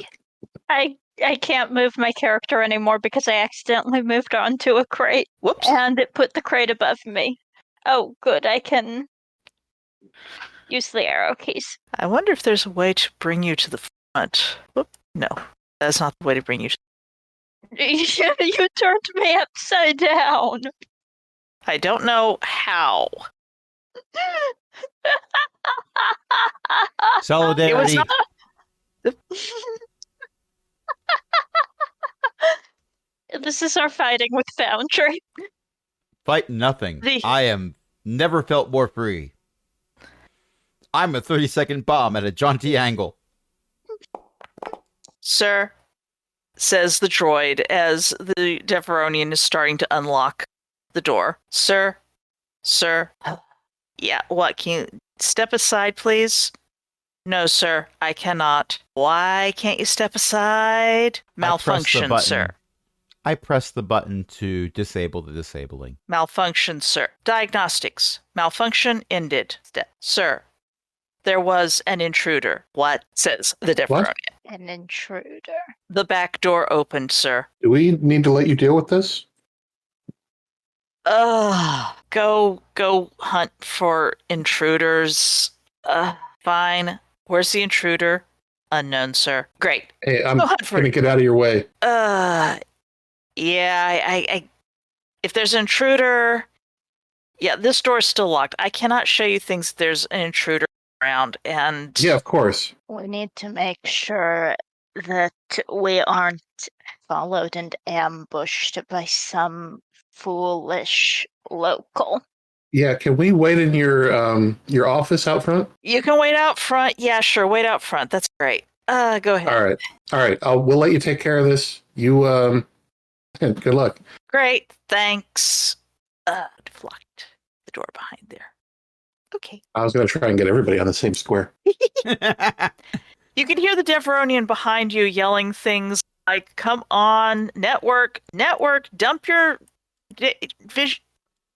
I can't move my character anymore because I accidentally moved onto a crate. Whoops. And it put the crate above me. Oh, good. I can use the arrow keys. I wonder if there's a way to bring you to the front. Whoop. No, that's not the way to bring you to... You turned me upside down. I don't know how. Solidarity. It was not... This is our fighting with Foundry. Fight nothing. I am never felt more free. I'm a 30-second bomb at a jaunty angle. Sir, says the droid as the Deveronian is starting to unlock the door. Sir. Yeah, what? Can you step aside, please? No, sir, I cannot. Why can't you step aside? Malfunction, sir. I press the button to disable the disabling. Malfunction, sir. Diagnostics. Malfunction ended. Sir, there was an intruder. What? Says the Deveronian. An intruder. The back door opened, sir. Do we need to let you deal with this? Go hunt for intruders. Fine. Where's the intruder? Unknown, sir. Great. Hey, I'm going to get out of your way. Yeah, If there's an intruder, yeah, this door is still locked. I cannot show you things if there's an intruder around. And Yeah, of course. We need to make sure that we aren't followed and ambushed by some foolish local. Yeah, can we wait in your office out front? you can wait out front. Yeah, sure, wait out front. That's great. Go ahead. All right. We'll let you take care of this. You good luck. Great, thanks. I've locked the door behind there. Okay. I was going to try and get everybody on the same square. You can hear the Deveronian behind you yelling things like, come on, network, dump your...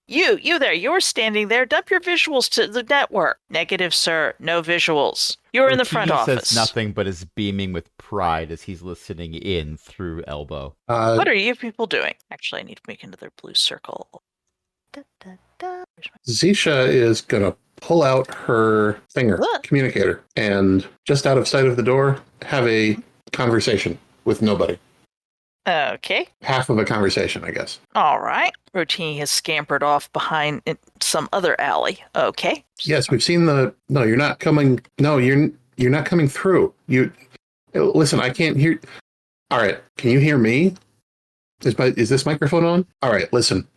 You there, you're standing there, dump your visuals to the network. Negative, sir, no visuals. You're in the front Rotini office. says nothing but is beaming with pride as he's listening in through elbow. What are you people doing? Actually, I need to make another blue circle. Da, da, da. Zisha is going to pull out her finger communicator and just out of sight of the door have a conversation with nobody. Okay. Half of a conversation, I guess. All right. Rotini has scampered off behind some other alley. Okay. Yes, we've seen the... No, you're not coming... No, you're not coming through. Listen, I can't hear... All right, can you hear me? Is this microphone on? All right, listen.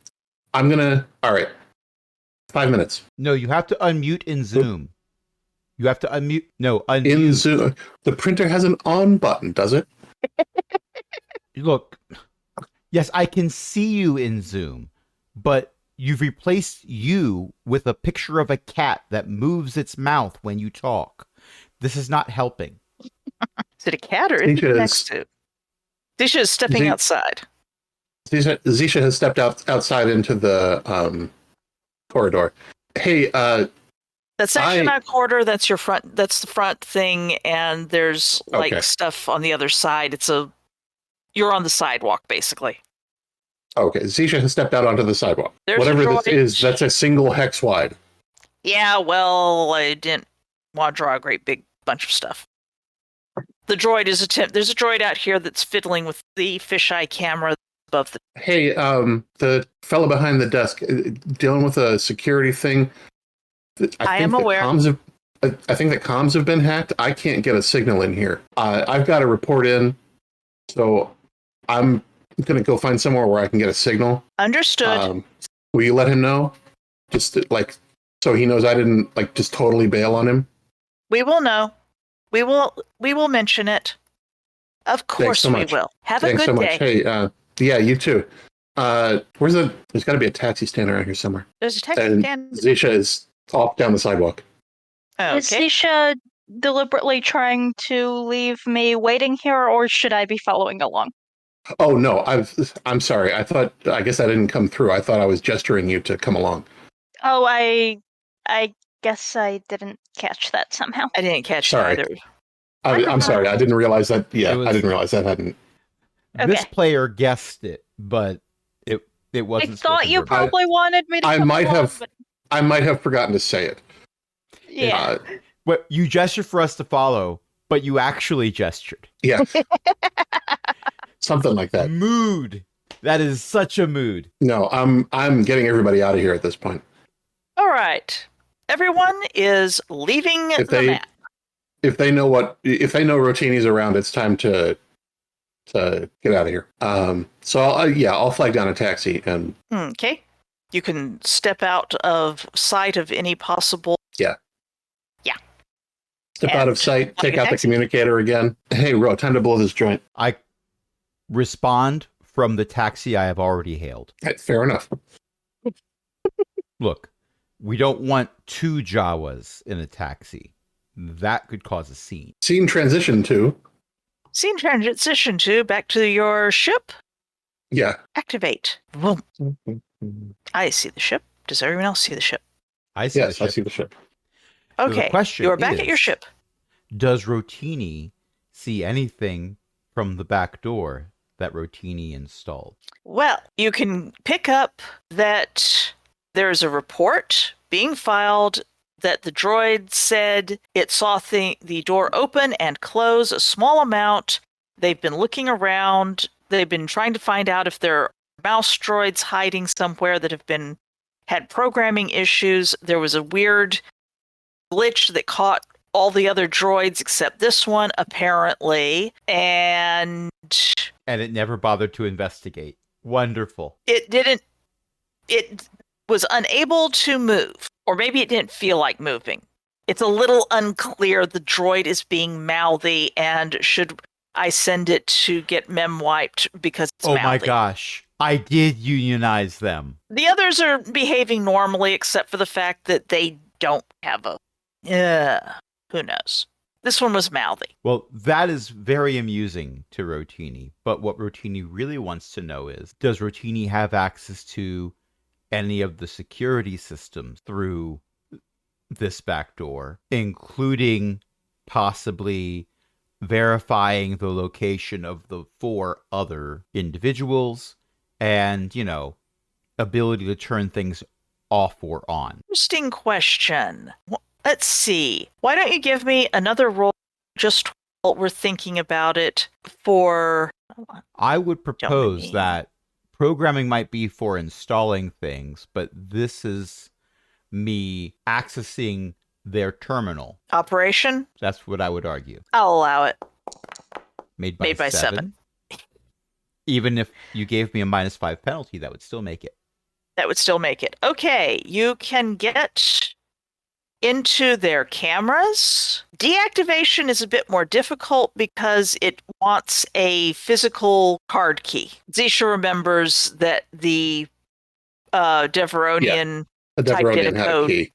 I'm gonna... All right. 5 minutes. No, you have to unmute in Zoom. You have to unmute... No, unmute. In Zoom. The printer has an on button, does it? Look, yes, I can see you in Zoom, but you've replaced you with a picture of a cat that moves its mouth when you talk. This is not helping. Is it a cat or is it next to? Zisha is stepping outside. Zisha has stepped outside into the corridor. Hey, that's actually not a corridor. That's your front. That's the front thing, and there's like stuff on the other side. You're on the sidewalk, basically. Okay, Zisha has stepped out onto the sidewalk. There's whatever this is, that's a single hex wide. Yeah, well, I didn't want to draw a great big bunch of stuff. The droid is there's a droid out here that's fiddling with the fisheye camera above the... Hey, the fellow behind the desk, dealing with a security thing. I am aware. I think that comms have been hacked. I can't get a signal in here. I've got to report in, so I'm going to go find somewhere where I can get a signal. Understood. Will you let him know? Just so he knows I didn't just totally bail on him. We will know. We will mention it. Of course we will. Have a good day. Hey, yeah, you too. There's got to be a taxi stand around here somewhere. There's a taxi stand. Zisha is off down the sidewalk. Okay. Is Zisha deliberately trying to leave me waiting here, or should I be following along? Oh no, I'm sorry. I guess I didn't come through. I thought I was gesturing you to come along. Oh, I guess I didn't catch that somehow. I didn't catch that either. I'm sorry. I didn't realize that. Yeah, I didn't realize that hadn't. Okay. This player guessed it, but it wasn't. I thought you probably wanted me to. I might have forgotten to say it. Yeah. You gestured for us to follow, but you actually gestured. Yeah. Something like that. Mood. That is such a mood. No, I'm getting everybody out of here at this point. All right. Everyone is leaving the map. If they know Rotini's around, it's time to get out of here. So I'll flag down a taxi and. Okay. You can step out of sight of any possible. Yeah. Step out of sight. Take out the communicator again. Hey, Ro, time to blow this joint. I respond from the taxi I have already hailed. Fair enough. Look, we don't want two Jawas in a taxi. That could cause a scene. Scene transition to back to your ship. Yeah. Activate. Boom. I see the ship. Does everyone else see the ship? I see the ship. Okay. So you are back at your ship. Does Rotini see anything from the back door that Rotini installed? Well, you can pick up that there's a report being filed that the droid said it saw the door open and close a small amount. They've been looking around. They've been trying to find out if there are mouse droids hiding somewhere that had programming issues. There was a weird glitch that caught all the other droids except this one, apparently, and it never bothered to investigate. Wonderful. it was unable to move, or maybe it didn't feel like moving. It's a little unclear. The droid is being mouthy, and should I send it to get mem wiped because it's mouthy? Oh my gosh. I did unionize them. The others are behaving normally, except for the fact that they don't have a... who knows? This one was mouthy. Well, that is very amusing to Rotini, but what Rotini really wants to know is, does Rotini have access to any of the security systems through this back door, including possibly verifying the location of the 4 other individuals and, ability to turn things off or on? Interesting question. Let's see. Why don't you give me another roll just while we're thinking about it for... I would propose that programming might be for installing things, but this is me accessing their terminal. Operation? That's what I would argue. I'll allow it. Made by 7. Even if you gave me a -5 penalty, that would still make it. That would still make it. Okay, you can get into their cameras. Deactivation is a bit more difficult because it wants a physical card key. Zisha remembers that the Deveronian typed in a code. Key.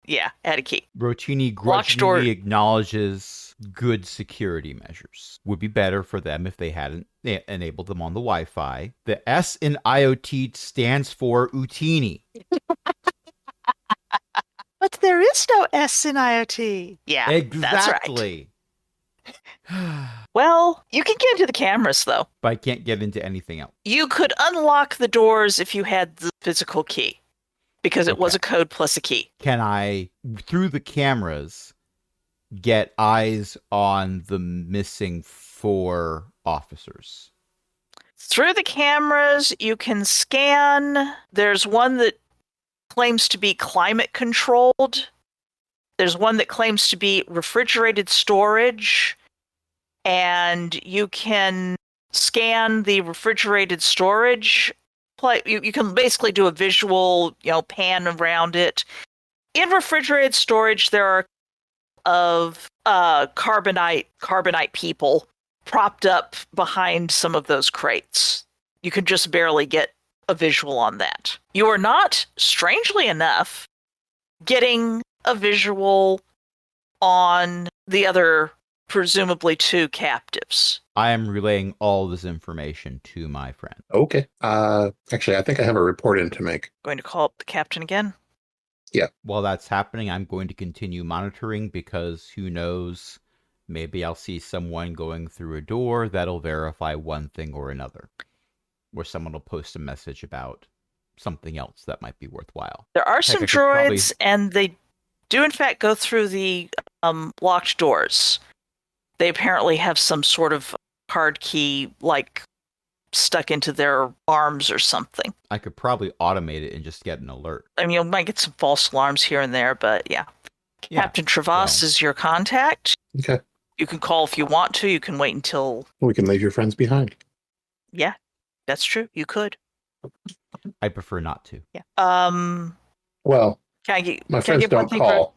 Yeah, had a key. Rotini grudgingly acknowledges good security measures. Would be better for them if they hadn't enabled them on the Wi-Fi. The S in IoT stands for Utini. But there is no S in IoT. Yeah, exactly. That's right. Well, you can get into the cameras, though. But I can't get into anything else. You could unlock the doors if you had the physical key, because it was a code plus a key. Can I, through the cameras, get eyes on the missing 4 officers? Through the cameras, you can scan. There's one that claims to be climate controlled. There's one that claims to be refrigerated storage. And you can scan the refrigerated storage. You can basically do a visual, pan around it. In refrigerated storage, there are of carbonite people propped up behind some of those crates. You can just barely get a visual on that. You are not, strangely enough, getting a visual on the other, presumably 2 captives. I am relaying all this information to my friend. Okay. Actually, I think I have a report in to make. Going to call up the captain again? Yeah. While that's happening, I'm going to continue monitoring because who knows, maybe I'll see someone going through a door that'll verify one thing or another. Or someone will post a message about something else that might be worthwhile. There are some droids, and they do in fact go through the locked doors. They apparently have some sort of card key, stuck into their arms or something. I could probably automate it and just get an alert. I mean, you might get some false alarms here and there, but yeah. Captain Travas is your contact. Okay. You can call if you want to. You can wait until... We can leave your friends behind. Yeah, that's true. You could. I prefer not to. Yeah. Well, my friends give don't call.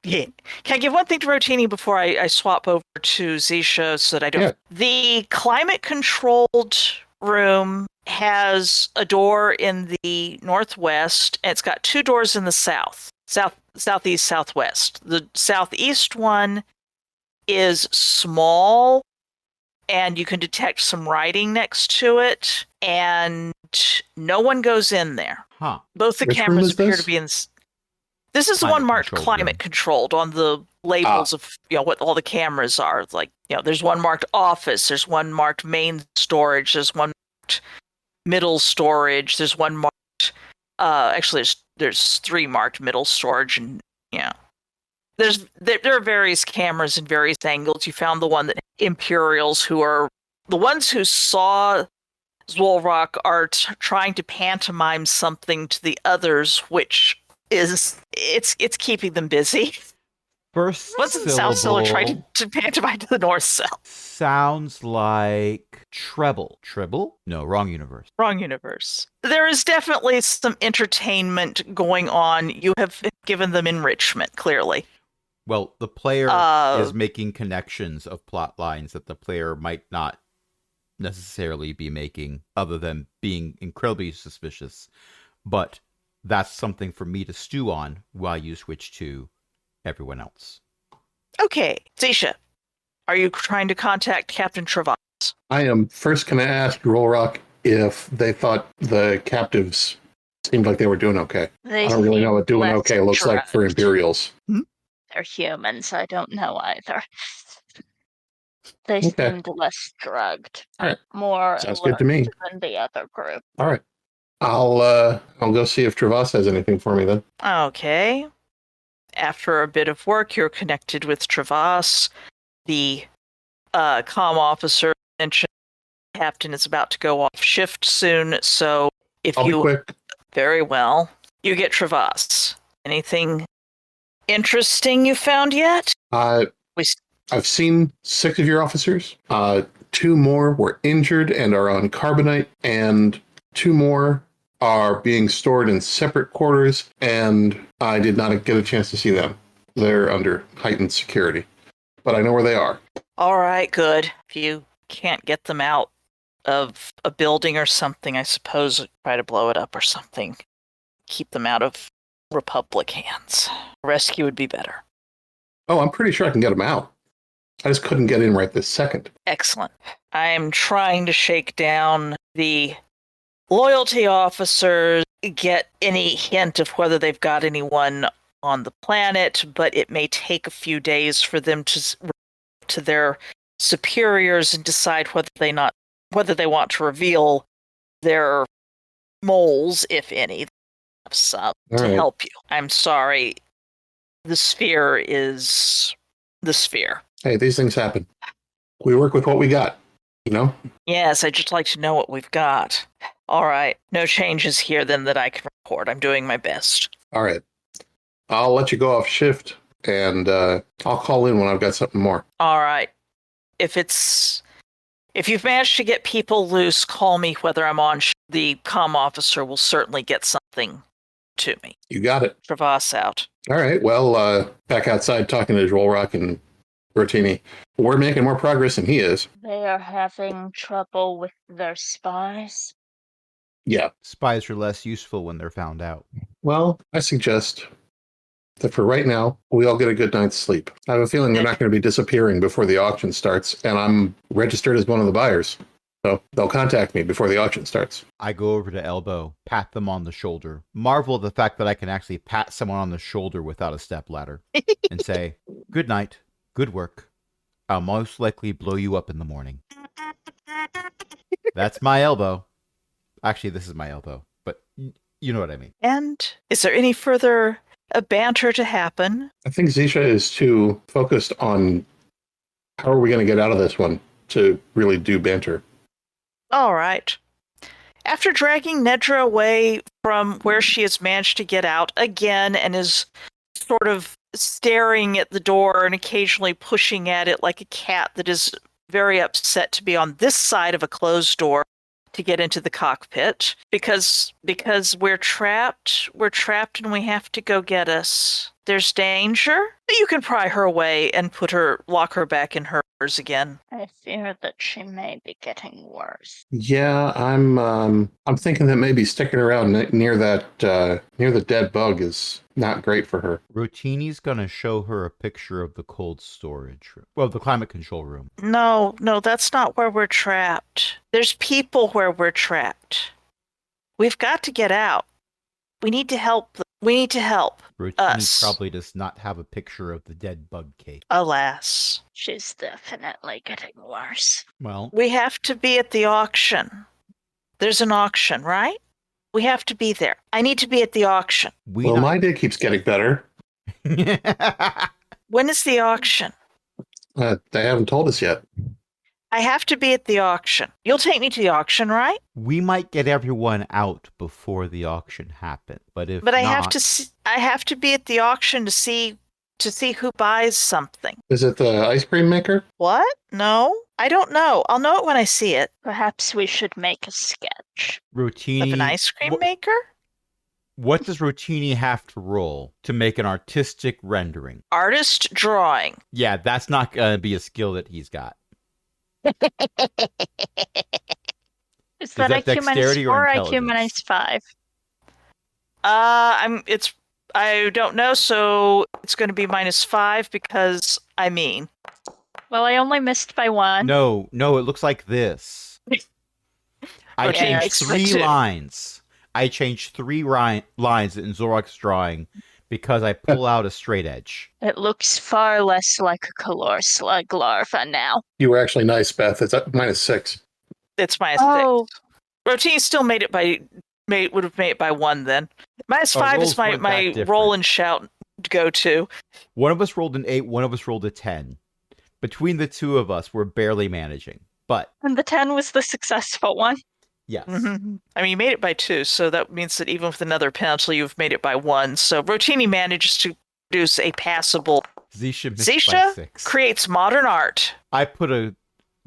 Yeah. Can I give one thing to Rotini before I swap over to Zisha so that I don't... Yeah. The climate-controlled room has a door in the northwest, and it's got 2 doors in the southeast, southwest. The southeast one is small, and you can detect some writing next to it, and no one goes in there. Huh. Both the cameras appear to be in... This is the one marked climate controlled on the labels of what all the cameras are. There's one marked office, there's one marked main storage, there's one marked middle storage, there's one marked actually there's 3 marked middle storage, and there are various cameras in various angles. You found the one that Imperials, who are the ones who saw Zolrock are trying to pantomime something to the others, which is it's keeping them busy. First What's in the South Cell are trying to pantomime to the North Cell? sounds like treble. Treble? No, wrong universe. Wrong universe. There is definitely some entertainment going on. You have given them enrichment, clearly. Well, the player is making connections of plot lines that the player might not necessarily be making, other than being incredibly suspicious. But that's something for me to stew on while you switch to everyone else. Okay, Zisha, are you trying to contact Captain Travas? I am first going to ask Rollrock if they thought the captives seemed like they were doing okay. They I don't really know what doing less okay looks like for drugged. Imperials. They're humans. I don't know either. They Okay. seemed less drugged. All right. More Sounds good to me. alert than the other group. All right. I'll go see if Travas has anything for me then. Okay. After a bit of work, you're connected with Travas. The comm officer mentioned the captain is about to go off shift soon, so if I'll you... be quick. Very well. You get Travas. Anything interesting you found yet? I've seen 6 of your officers. 2 more were injured and are on carbonite, and 2 more are being stored in separate quarters, and I did not get a chance to see them. They're under heightened security. But I know where they are. All right, good. If you can't get them out of a building or something, I suppose try to blow it up or something. Keep them out of Republic hands. Rescue would be better. Oh, I'm pretty sure I can get them out. I just couldn't get in right this second. Excellent. I'm trying to shake down the loyalty officers, get any hint of whether they've got anyone on the planet, but it may take a few days for them to their superiors and decide whether they want to reveal their moles, if any. Some to help you. I'm sorry. The sphere is the sphere. Hey, these things happen. We work with what we got, you know? Yes, I'd just like to know what we've got. All right. No changes here then that I can report. I'm doing my best. All right. I'll let you go off shift, and I'll call in when I've got something more. All right. If you've managed to get people loose, call me whether I'm on. The comm officer will certainly get something to me. You got it. Travas out. All right. Well, back outside talking to Rollrock and Rotini. We're making more progress than he is. They are having trouble with their spies. Yeah. Spies are less useful when they're found out. Well, I suggest that for right now, we all get a good night's sleep. I have a feeling they're not going to be disappearing before the auction starts, and I'm registered as one of the buyers. So they'll contact me before the auction starts. I go over to Elbow, pat them on the shoulder, marvel at the fact that I can actually pat someone on the shoulder without a stepladder, and say, "Good night, good work. I'll most likely blow you up in the morning." That's my elbow. Actually, this is my elbow, but you know what I mean. And is there any further banter to happen? I think Zisha is too focused on how are we going to get out of this one to really do banter. All right. After dragging Nedra away from where she has managed to get out again and is sort of staring at the door and occasionally pushing at it like a cat that is very upset to be on this side of a closed door to get into the cockpit because we're trapped and we have to go get us. There's danger. You can pry her away and lock her back in hers again. I fear that she may be getting worse. Yeah, I'm thinking that maybe sticking around near the dead bug is not great for her. Rotini's gonna show her a picture of the cold storage room. Well, the climate control room. No, that's not where we're trapped. There's people where we're trapped. We've got to get out. We need to help. We need to help Rotini us. probably does not have a picture of the dead bug cake. Alas. She's definitely getting worse. Well, We have to be at the auction. There's an auction, right? We have to be there. I need to be at the auction. My day keeps getting better. When is the auction? They haven't told us yet. I have to be at the auction. You'll take me to the auction, right? We might get everyone out before the auction happens, but if But not, I have to be at the auction to see who buys something. Is it the ice cream maker? What? No, I don't know. I'll know it when I see it. Perhaps we should make a sketch. Rotini, Of an ice cream what, maker? what does Rotini have to roll to make an artistic rendering? Artist drawing. Yeah, that's not going to be a skill that he's got. Is that that IQ minus dexterity or 4 or IQ intelligence? minus 5? I don't know, so it's going to be -5 because I mean. Well, I only missed by 1. No, it looks like this. I Okay, changed it's 3 two. lines. I changed 3 lines in Zorok's drawing because I pull out a straight edge. It looks far less like a color slug larva now. You were actually nice, Beth. It's at -6. It's -6. Oh, Rotini still would have made it by 1 then. -5 rolls is my weren't that different. roll and shout go to. One of us rolled an 8, one of us rolled a 10. Between the two of us, we're barely managing. But, and the 10 was the successful one. yes. Mm-hmm. I mean, you made it by 2, so that means that even with another penalty, you've made it by 1. So Rotini manages to produce a passable. Zisha missed by Zisha 6. creates modern art. I put a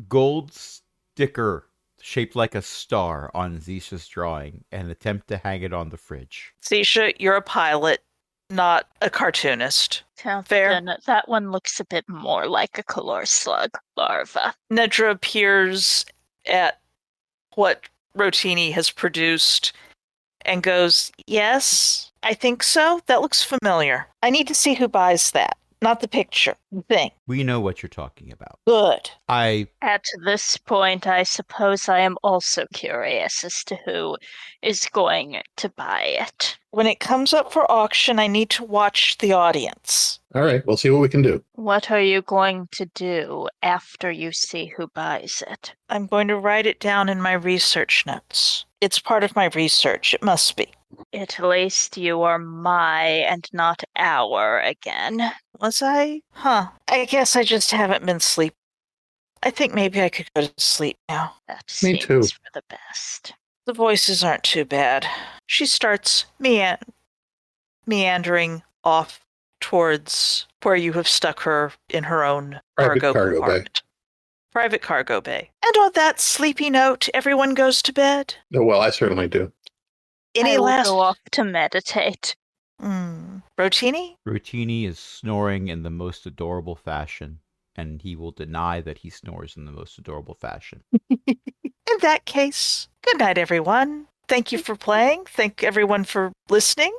gold sticker shaped like a star on Zisha's drawing and attempt to hang it on the fridge. Zisha, you're a pilot, not a cartoonist. Fair. Then that one looks a bit more like a color slug larva. Nedra appears at what Rotini has produced and goes, "Yes, I think so. That looks familiar. I need to see who buys that, not the picture. The thing. We know what you're talking about. Good." At this point, I suppose I am also curious as to who is going to buy it. When it comes up for auction, I need to watch the audience. All right, we'll see what we can do. What are you going to do after you see who buys it? I'm going to write it down in my research notes. It's part of my research. It must be. At least you are my and not our again. Was I? Huh. I guess I just haven't been sleeping. I think maybe I could go to sleep now. That Me seems too. for the best. The voices aren't too bad. She starts meandering off towards where you have stuck her in her own Private cargo cargo bay. compartment. Private cargo bay. And on that sleepy note, everyone goes to bed. Oh, well, I certainly do. Any I will last? go off to meditate. Rotini? Rotini is snoring in the most adorable fashion, and he will deny that he snores in the most adorable fashion. In that case, good night, everyone. Thank you for playing. Thank everyone for listening.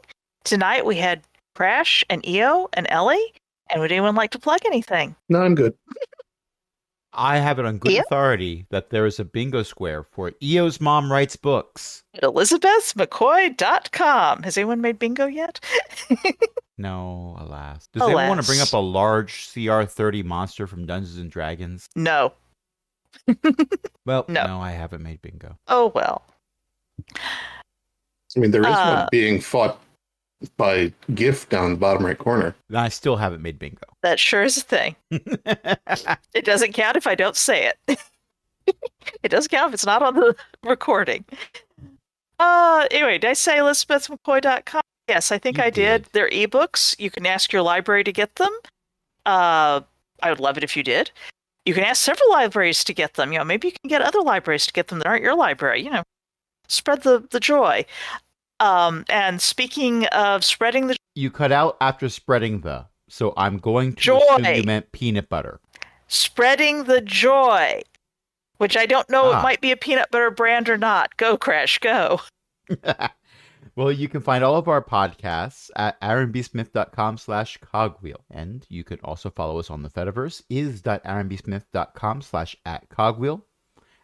Tonight we had Crash and Io and Ellie. And would anyone like to plug anything? No, I'm good. I have it on good Io? authority that there is a bingo square for Io's mom writes books. At elizabethmccoy.com. Has anyone made bingo yet? No, alas. Does anyone want to bring Alas. up a large CR30 monster from Dungeons and Dragons? No. Well, No. no, I haven't made bingo. Oh, well. I mean, there is one being fought by GIF down the bottom right corner. And I still haven't made bingo. That sure is a thing. It doesn't count if I don't say it. It doesn't count if it's not on the recording. Anyway, did I say elizabethmccoy.com? Yes, I think You I did. did. They're ebooks. You can ask your library to get them. I would love it if you did. You can ask several libraries to get them. Maybe you can get other libraries to get them that aren't your library. Spread the joy. And speaking of spreading the You cut out after spreading the, so I'm going to Joy. assume you meant peanut butter. spreading the joy, which I don't know Ah. it might be a peanut butter brand or not. Go, Crash, go. Well, you can find all of our podcasts at aaronbsmith.com/cogwheel. And you can also follow us on the Fediverse, is.aaronbsmith.com/@cogwheel.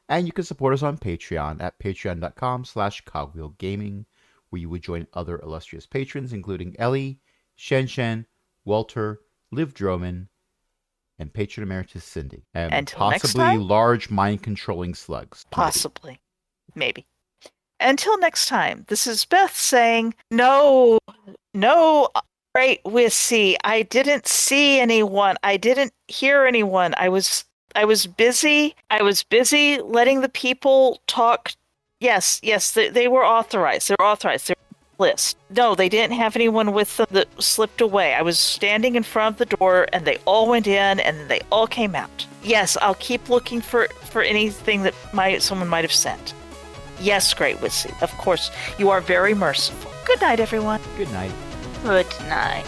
And you can support us on Patreon at patreon.com/cogwheelgaming, where you would join other illustrious patrons, including Ellie, Shen, Walter, Liv Droman, and patron emeritus Cindy. And Until next possibly time? large mind-controlling slugs. Possibly. Maybe. Until next time, this is Beth saying, no, great Wisi. I didn't see anyone. I didn't hear anyone. I was I was busy. I was busy letting the people talk. Yes, they were authorized. They were authorized. They were on the list. No, they didn't have anyone with them that slipped away. I was standing in front of the door, and they all went in, and they all came out. Yes, I'll keep looking for anything that someone might have sent. Yes, Great Wisi. Of course, you are very merciful. Good night, everyone. Good night. Good night.